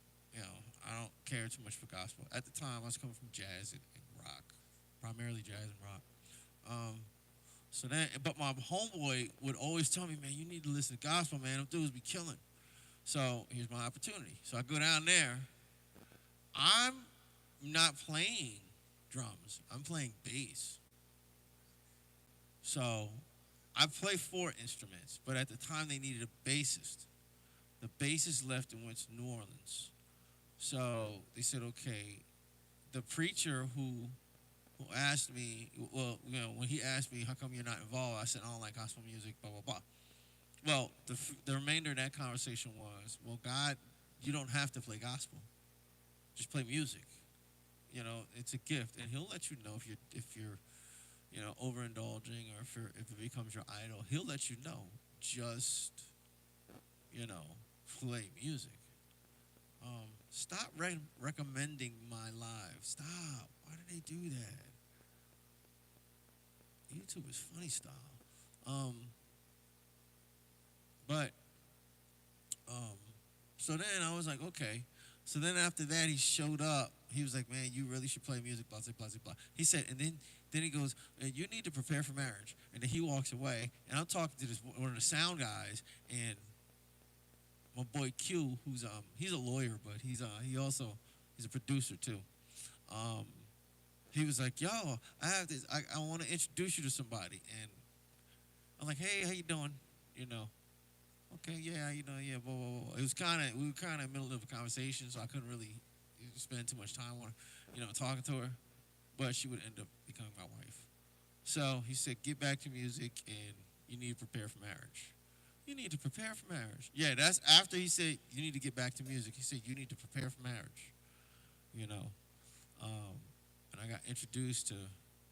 care too much for gospel. At the time, I was coming from jazz and rock. Primarily jazz and rock. But my homeboy would always tell me, man, you need to listen to gospel, man. Them dudes be killing. So here's my opportunity. So I go down there. I'm not playing drums. I'm playing bass. So I play 4 instruments, but at the time they needed a bassist. The bassist left and went to New Orleans. So they said, okay, the preacher who asked me, when he asked me, how come you're not involved? I said, I don't like gospel music, blah, blah, blah. Well, the remainder of that conversation was, well, God, you don't have to play gospel. Just play music. It's a gift, and he'll let you know if you're overindulging, or if it becomes your idol. He'll let you know. Just, play music. Stop recommending my live. Stop. Why do they do that? YouTube is funny style. So then I was like, okay. So then after that, he showed up. He was like, man, you really should play music, blah, blah, blah, blah. He said, and then he goes, you need to prepare for marriage. And then he walks away, and I'm talking to one of the sound guys, and my boy Q, he's a lawyer, but he's a producer too. He was like, yo, I have this, I want to introduce you to somebody. And I'm like, hey, how you doing? Okay, yeah, yeah, blah, blah, blah. We were kind of in the middle of a conversation, so I couldn't really spend too much time on, talking to her. But she would end up becoming my wife. So he said, get back to music, and you need to prepare for marriage. You need to prepare for marriage. Yeah, that's after he said, you need to get back to music. He said, you need to prepare for marriage. And I got introduced to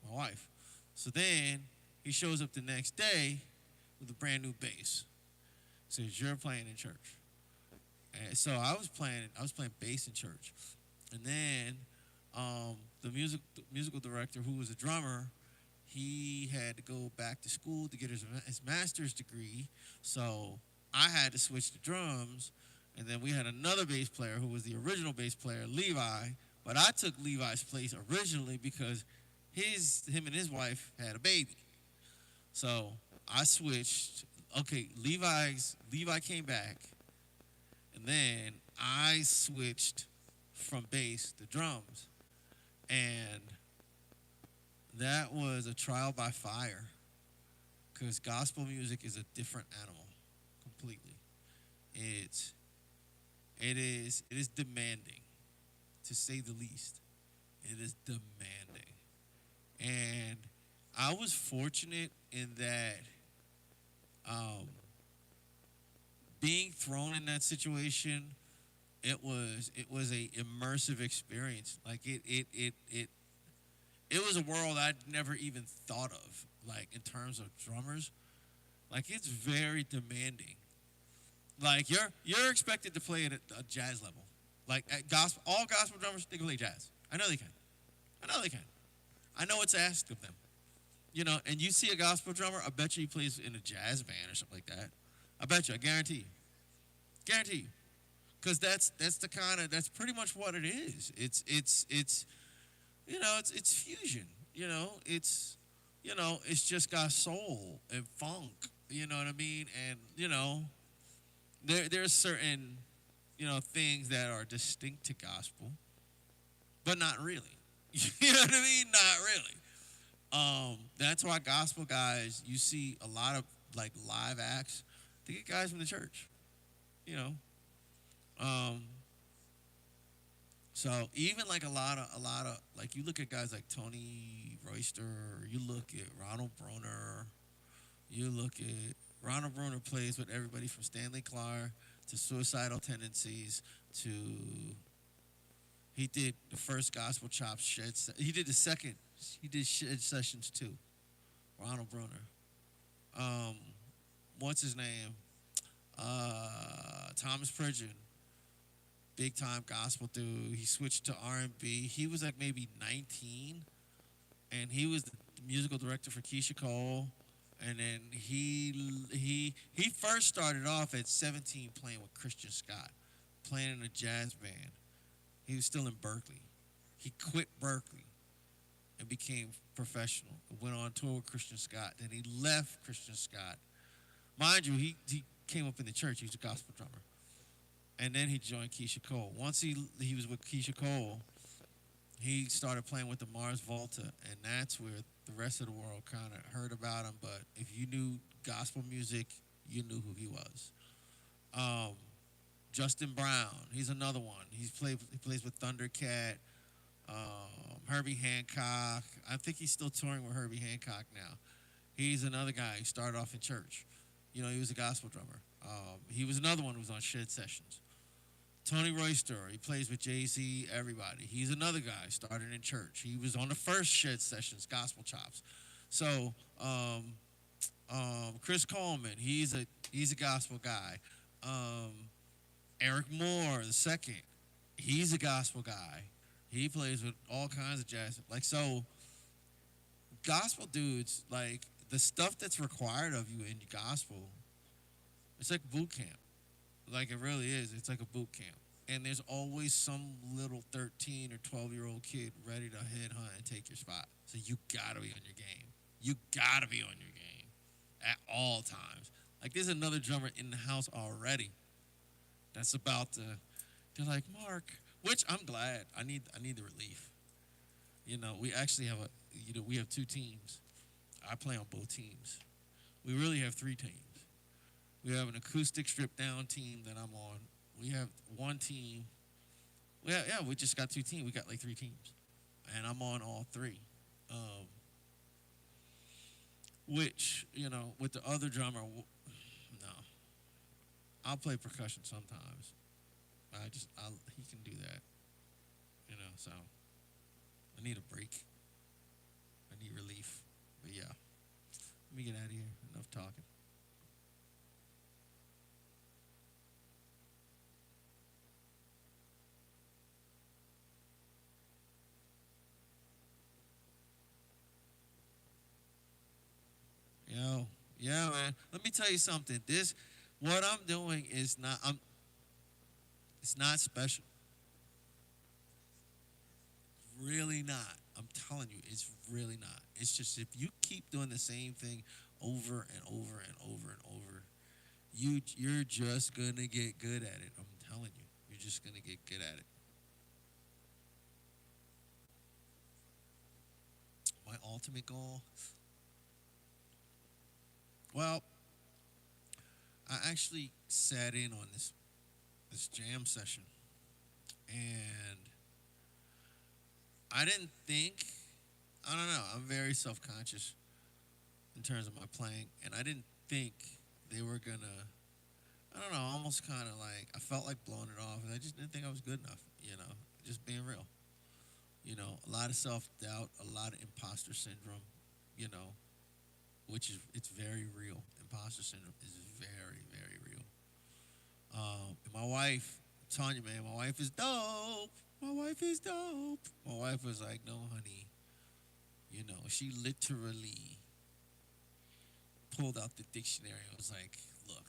my wife. So then he shows up the next day with a brand new bass. Says, you're playing in church. And so I was playing bass in church. And then the musical director, who was a drummer, he had to go back to school to get his master's degree. So I had to switch to drums. And then we had another bass player who was the original bass player, Levi. But I took Levi's place originally because him and his wife had a baby. So I switched. Okay, Levi came back. And then I switched from bass to drums. And that was a trial by fire, because gospel music is a different animal completely. It is demanding, to say the least. It is demanding. And I was fortunate in that being thrown in that situation, it was a immersive experience. Like it was a world I'd never even thought of, like in terms of drummers. Like it's very demanding. Like you're expected to play at a jazz level. Like at all gospel drummers, they can play jazz. I know they can. I know what's asked of them. You know, and you see a gospel drummer, I bet you he plays in a jazz band or something like that. I bet you, I guarantee you. Guarantee you. Because that's pretty much what it is. It's you know, it's fusion. You know, it's just got soul and funk. You know what I mean? And, you know, there's certain, you know, things that are distinct to gospel, but not really. You know what I mean? Not really. That's why gospel guys, you see a lot of like live acts. They get guys from the church, you know. So even like a lot of like you look at guys like Tony Royster, you look at Ronald Bruner, you look at Ronald Bruner plays with everybody from Stanley Clarke to Suicidal Tendencies to he did the first Gospel Chops Shed. He did the second. He did Shed Sessions too. Ronald Bruner. What's his name? Thomas Pridgeon. Big time gospel dude. He switched to R&B. He was like maybe 19, and he was the musical director for Keisha Cole. And then he first started off at 17 playing with Christian Scott, playing in a jazz band. He was still in Berkeley. He quit Berkeley and became professional. Went on tour with Christian Scott. Then he left Christian Scott. Mind you, he came up in the church. He was a gospel drummer. And then he joined Keisha Cole. Once he was with Keisha Cole, he started playing with the Mars Volta, and that's where the rest of the world kind of heard about him. But if you knew gospel music, you knew who he was. Justin Brown, he's another one. He plays with Thundercat, Herbie Hancock. I think he's still touring with Herbie Hancock now. He's another guy. He started off in church. You know, he was a gospel drummer. He was another one who was on Shed Sessions. Tony Royster, he plays with Jay-Z, everybody. He's another guy, started in church. He was on the first Shed Sessions, Gospel Chops. So, Chris Coleman, he's a gospel guy. Eric Moore, the second, he's a gospel guy. He plays with all kinds of jazz. Like, so, gospel dudes, like, the stuff that's required of you in gospel, it's like boot camp. Like, it really is. It's like a boot camp. And there's always some little 13 or 12-year-old kid ready to headhunt and take your spot. So you got to be on your game. You got to be on your game at all times. Like, there's another drummer in the house already that's about to, they're like, Mark, which I'm glad. I need the relief. You know, we actually have we have two teams. I play on both teams. We really have three teams. We have an acoustic stripped down team that I'm on. We have one team. We just got two teams. We got like three teams. And I'm on all three. Which, you know, with the other drummer, no. I'll play percussion sometimes. He can do that. You know, so I need a break. I need relief. But yeah. Let me get out of here. Enough talking. Yeah, man. Let me tell you something. What I'm doing is it's not special. Really not. I'm telling you, it's really not. It's just if you keep doing the same thing over and over and over and over, you're just gonna get good at it. I'm telling you, you're just gonna get good at it. My ultimate goal. Well, I actually sat in on this jam session, and I didn't think. I don't know. I'm very self-conscious in terms of my playing, and I didn't think they were gonna. I don't know. Almost kind of like I felt like blowing it off, and I just didn't think I was good enough. You know, just being real. You know, a lot of self-doubt, a lot of imposter syndrome. You know. Which is, it's very real. Imposter syndrome is very, very real. And my wife, I'm telling you, man, my wife is dope. My wife is dope. My wife was like, no, honey, She literally pulled out the dictionary and was like, look,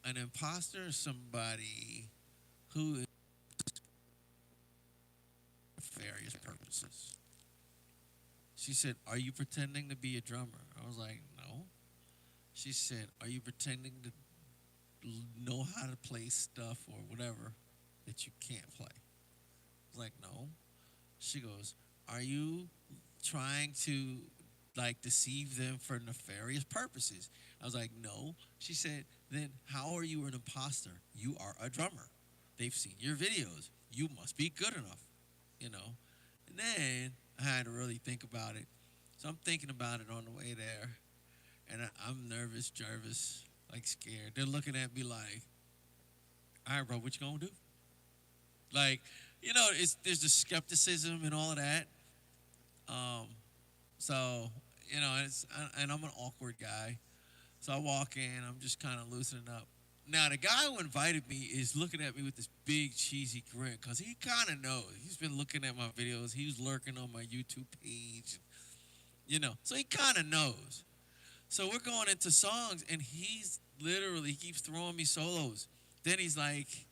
an imposter is somebody who is for various purposes. She said, are you pretending to be a drummer? I was like, no. She said, are you pretending to know how to play stuff or whatever that you can't play? I was like, no. She goes, are you trying to deceive them for nefarious purposes? I was like, no. She said, then how are you an imposter? You are a drummer. They've seen your videos. You must be good enough, And then I had to really think about it. So I'm thinking about it on the way there, and I'm nervous, scared. They're looking at me like, all right, bro, what you gonna do? There's the skepticism and all of that. So, and I'm an awkward guy. So I walk in, I'm just kind of loosening up. Now, the guy who invited me is looking at me with this big cheesy grin because he kind of knows. He's been looking at my videos. He was lurking on my YouTube page, So he kind of knows. So we're going into songs, and he keeps throwing me solos. Then he's like,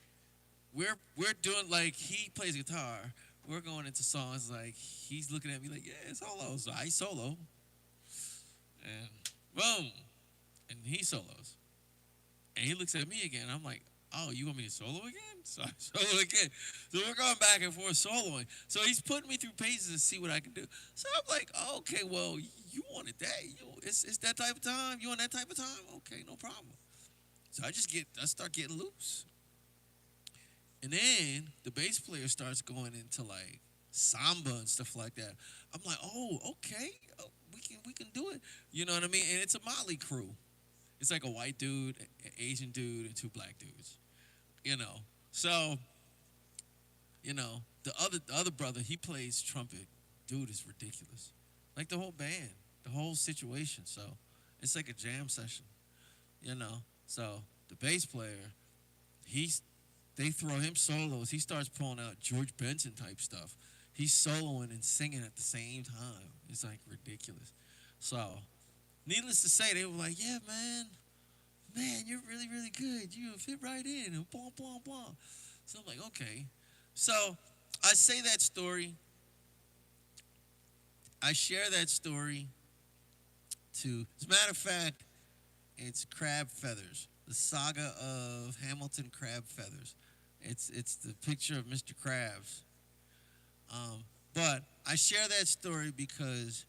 we're doing, he plays guitar. We're going into songs, he's looking at me like, yeah, solo. So I solo. And boom. And he solos. And he looks at me again. I'm like, oh, you want me to solo again? So I solo again. So we're going back and forth soloing. So he's putting me through paces to see what I can do. So I'm like, oh, okay, well, you wanted that. It's that type of time. You want that type of time? Okay, no problem. So I start getting loose. And then the bass player starts going into samba and stuff like that. I'm like, oh, okay, we can do it. You know what I mean? And it's a motley crew. It's like a white dude, an Asian dude, and two black dudes. So, the other brother, he plays trumpet. Dude is ridiculous. Like the whole band, the whole situation. So it's like a jam session. So the bass player, they throw him solos. He starts pulling out George Benson type stuff. He's soloing and singing at the same time. It's ridiculous. So, needless to say, they were like, yeah, man, you're really, really good. You fit right in, and blah, blah, blah. So I'm like, okay. So I say that story. I share that story as a matter of fact, it's Crab Feathers, the saga of Hamilton Crab Feathers. It's the picture of Mr. Krabs. But I share that story because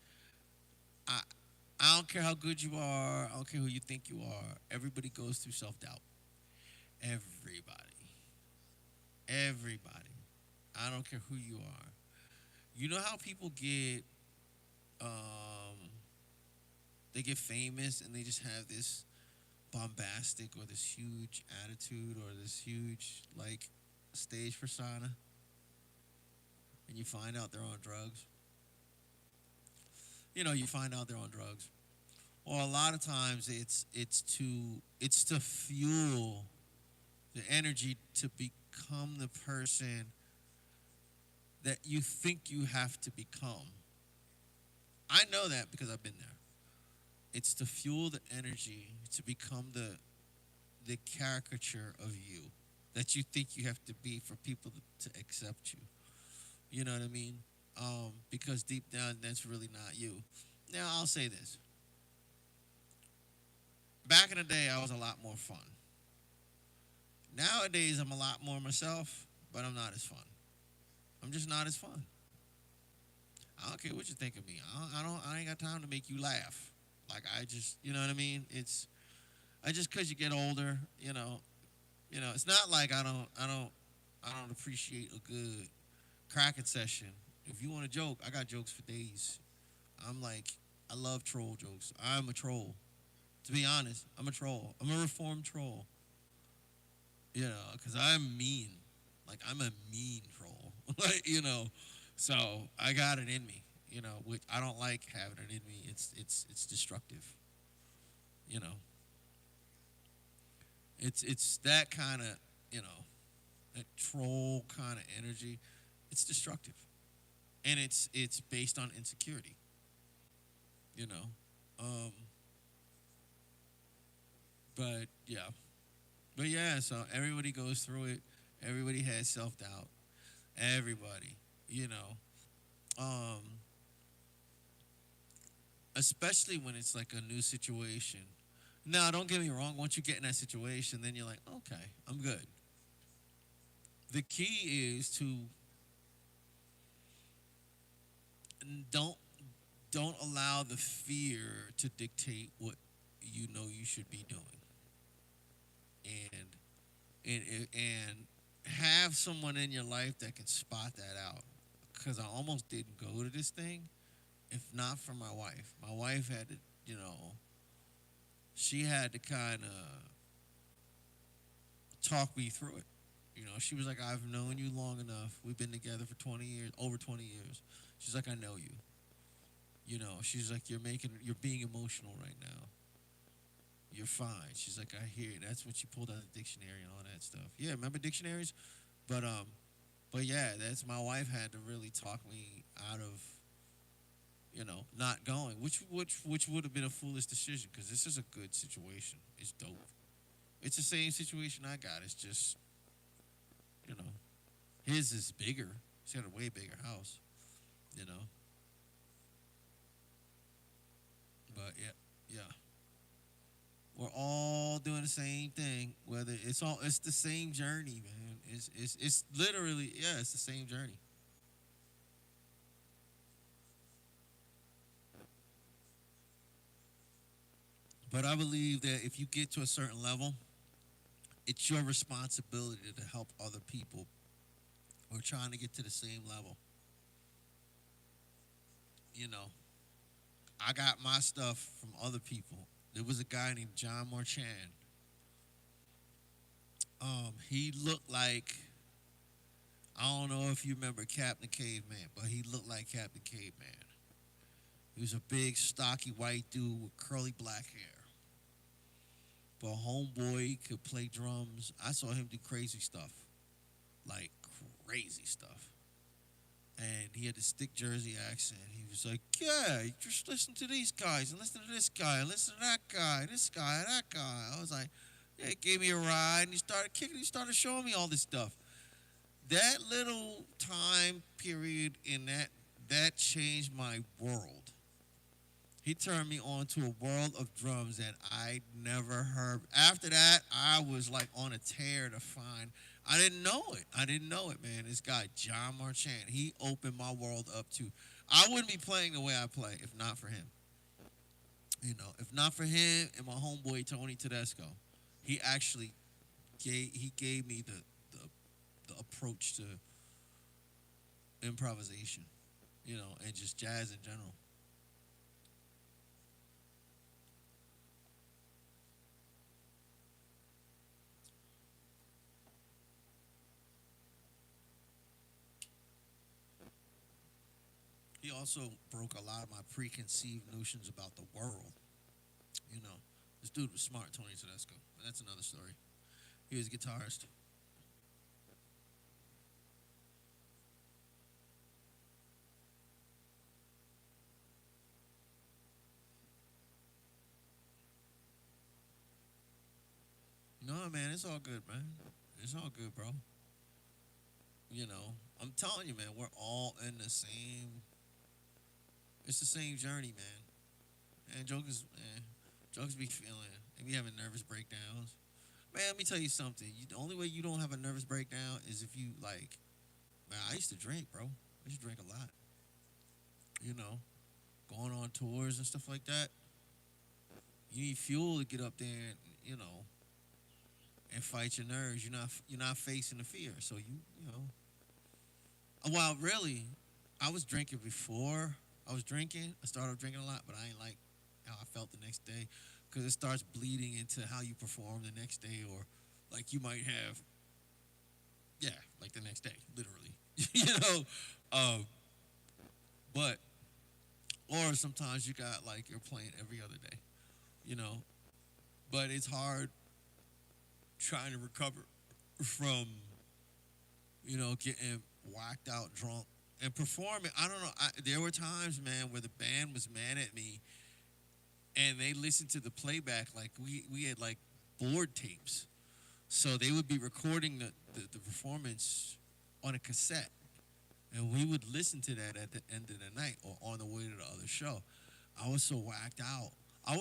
I don't care how good you are. I don't care who you think you are. Everybody goes through self-doubt. Everybody. I don't care who you are. You know how people get, they get famous and they just have this bombastic or this huge attitude or this huge, stage persona? And you find out they're on drugs. You find out they're on drugs. Or a lot of times it's to fuel the energy to become the person that you think you have to become. I know that because I've been there. It's to fuel the energy to become the caricature of you that you think you have to be for people to accept you. You know what I mean? Because deep down, that's really not you. Now, I'll say this. Back in the day, I was a lot more fun. Nowadays, I'm a lot more myself, but I'm not as fun. I'm just not as fun. I don't care what you think of me. I ain't got time to make you laugh. You know what I mean? It's just because you get older, it's not like I don't appreciate a good cracking session. If you want to joke, I got jokes for days. I love troll jokes. I'm a troll. To be honest, I'm a troll. I'm a reformed troll. Because I'm mean. I'm a mean troll. So I got it in me. Which I don't like having it in me. It's destructive. It's that kind of, that troll kind of energy. It's destructive. and it's based on insecurity. You know, but yeah, but yeah. So everybody goes through it. Everybody has self doubt. Everybody, you know, um, especially when it's like a new situation. Now, don't get me wrong. Once you get in that situation, then you're like, okay, I'm good. The key is to don't don't allow the fear to dictate what you know you should be doing, and and have someone in your life that can spot that out. Because I almost didn't go to this thing if not for my wife. My wife had to, you know, she had to kind of talk me through it. You know, she was like, I've known you long enough. We've been together for 20 years, over 20 years. She's like, I know you. You know, she's like, you're being emotional right now. You're fine. She's like, I hear it. That's when she pulled out the dictionary and all that stuff. Yeah, remember dictionaries? But yeah, that's my wife had to really talk me out of, you know, not going, which would have been a foolish decision because this is a good situation. It's dope. It's the same situation I got. It's just, you know, his is bigger. He's got a way bigger house, you know. But yeah. We're all doing the same thing. Whether it's the same journey, man. It's literally, yeah, it's the same journey. But I believe that if you get to a certain level, it's your responsibility to help other people who are trying to get to the same level. You know, I got my stuff from other people. There was a guy named John Marchand. He looked like, I don't know if you remember Captain Caveman, but he looked like Captain Caveman. He was a big, stocky white dude with curly black hair. But homeboy could play drums. I saw him do crazy stuff, like crazy stuff. And he had a stick Jersey accent. He was like, yeah, just listen to these guys and listen to this guy and listen to that guy, this guy, that guy. I was like, yeah, he gave me a ride and he started kicking, he started showing me all this stuff. That little time period in that changed my world. He turned me on to a world of drums that I never heard. After that, I was like on a tear to find. I didn't know it. I didn't know it, man. This guy, John Marchand, he opened my world up to. I wouldn't be playing the way I play if not for him. You know, if not for him and my homeboy Tony Tedesco, he actually gave me the approach to improvisation, you know, and just jazz in general. He also broke a lot of my preconceived notions about the world. You know, this dude was smart, Tony Tedesco. But that's another story. He was a guitarist. No, man, it's all good, man. It's all good, bro. You know, I'm telling you, man, we're all in the same. It's the same journey, man. And jokers be feeling. They be having nervous breakdowns. Man, let me tell you something. The only way you don't have a nervous breakdown is if you like. Man, I used to drink, bro. I used to drink a lot. You know, going on tours and stuff like that. You need fuel to get up there, and, you know, and fight your nerves. You're not facing the fear. So you know. Well, really, I was drinking before. I was drinking. I started drinking a lot, but I ain't like how I felt the next day because it starts bleeding into how you perform the next day, or like you might have, yeah, like the next day, literally, you know. Um, but or sometimes you got like you're playing every other day, you know. But it's hard trying to recover from, you know, getting whacked out drunk and performing. I don't know. There were times, man, where the band was mad at me, and they listened to the playback like we had like board tapes. So they would be recording the performance on a cassette, and we would listen to that at the end of the night or on the way to the other show. I was so whacked out. I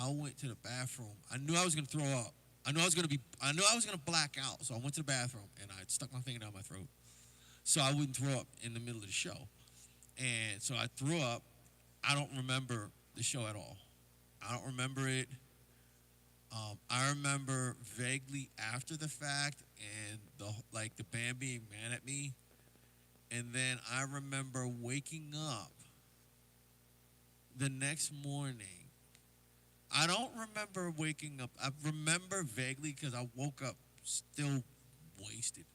went to the bathroom. I knew I was gonna throw up. I knew I was gonna black out. So I went to the bathroom and I stuck my finger down my throat, so I wouldn't throw up in the middle of the show. And so I threw up. I don't remember the show at all. I don't remember it. I remember vaguely after the fact, and the band being mad at me, and then I remember waking up the next morning. I don't remember waking up. I remember vaguely because I woke up still wasted.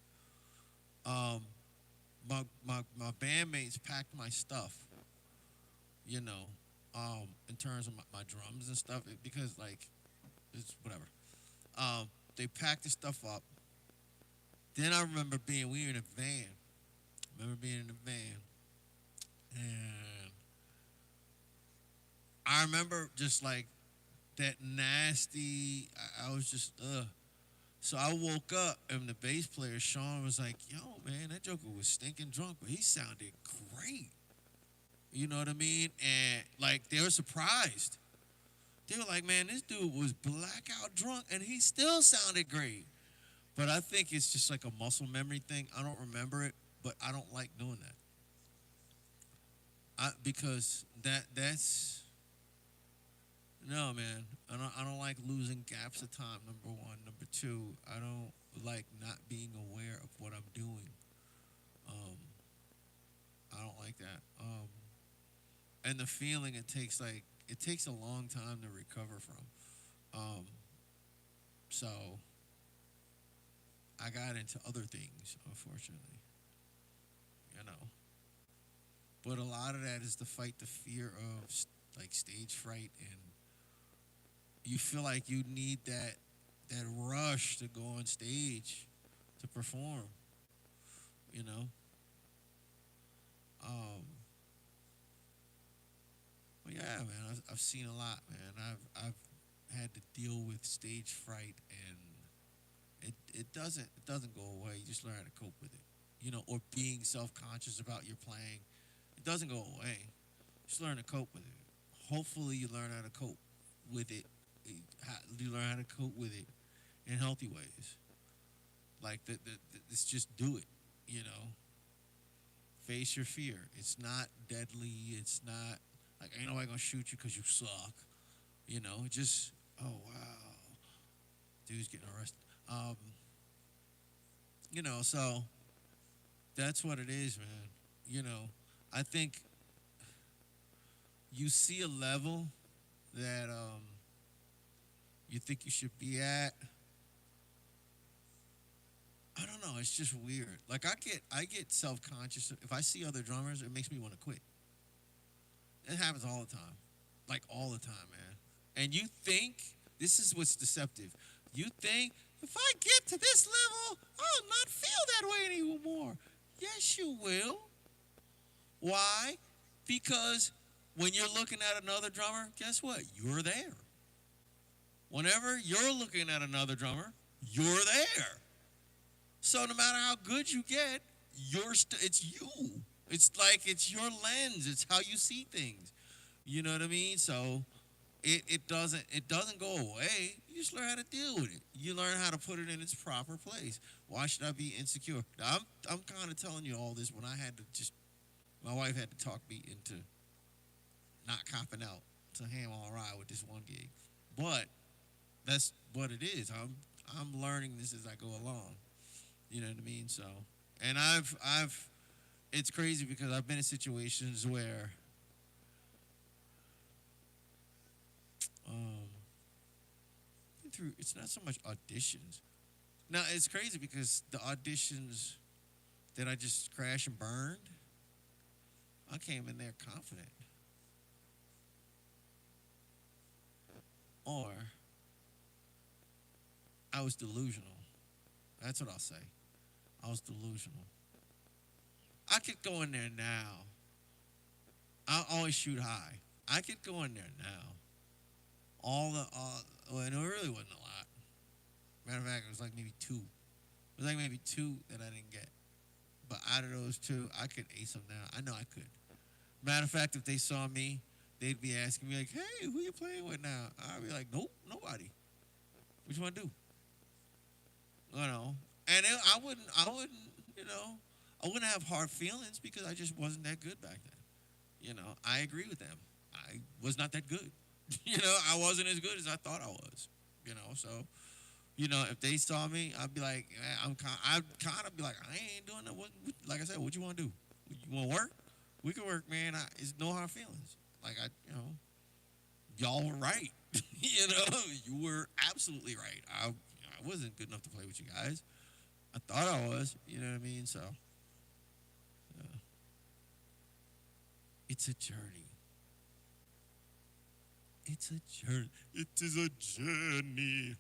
My bandmates packed my stuff, in terms of my drums and stuff, because like it's whatever. They packed the stuff up. Then I remember we were in a van. And I remember just like that nasty. I was just ugh. So I woke up and the bass player Sean was like, "Yo, man, that joker was stinking drunk, but he sounded great." You know what I mean? And like they were surprised. They were like, "Man, this dude was blackout drunk and he still sounded great." But I think it's just like a muscle memory thing. I don't remember it, but I don't like doing that. Because that's no, man. I don't like losing gaps of time. Number one. Number two, I don't like not being aware of what I'm doing. I don't like that. And the feeling it takes a long time to recover from. So I got into other things, unfortunately. But a lot of that is to fight the fear of like stage fright, and you feel like you need that rush to go on stage to perform. You know. But yeah, man, I've seen a lot, man. I've had to deal with stage fright, and it doesn't go away. You just learn how to cope with it, or being self-conscious about your playing. It doesn't go away. Just learn to cope with it. Hopefully, you learn how to cope with it. You learn how to cope with it in healthy ways. Like it's just do it. Face your fear. It's not deadly. It's not like ain't nobody gonna shoot you because you suck. Just oh wow, dude's getting arrested. So that's what it is, man. I think you see a level that you think you should be at. I don't know. It's just weird. Like I get self-conscious if I see other drummers. It makes me want to quit. It happens all the time, like all the time, man. And you think this is what's deceptive. You think if I get to this level, I'll not feel that way anymore. Yes, you will. Why? Because when you're looking at another drummer, guess what? You're there. Whenever you're looking at another drummer, you're there. So no matter how good you get, it's you. It's like it's your lens. It's how you see things. You know what I mean? So it doesn't go away. You just learn how to deal with it. You learn how to put it in its proper place. Why should I be insecure? Now, I'm kind of telling you all this when I had to my wife had to talk me into not copping out to Ham All Ride with this one gig. But that's what it is. I'm learning this as I go along. You know what I mean? So, and it's crazy because I've been in situations where it's not so much auditions. Now, it's crazy because the auditions that I just crashed and burned, I came in there confident. Or I was delusional. That's what I'll say. I was delusional. I could go in there now. I always shoot high. I could go in there now. Well, it really wasn't a lot. Matter of fact, it was like maybe 2. It was like maybe 2 that I didn't get. But out of those 2, I could ace them now. I know I could. Matter of fact, if they saw me, they'd be asking me like, "Hey, who you playing with now?" I'd be like, "Nope, nobody. What you want to do?" You know, and I wouldn't, you know, I wouldn't have hard feelings because I just wasn't that good back then. You know, I agree with them. I was not that good. You know, I wasn't as good as I thought I was. You know, so, you know, if they saw me, I'd be like, I'd kind of be like, I ain't doing that. Like I said, what you want to do? You want to work? We can work, man. It's no hard feelings. Like you know, y'all were right. You know, you were absolutely right. I wasn't good enough to play with you guys. I thought I was. You know what I mean? So, it's a journey. It's a journey. It is a journey.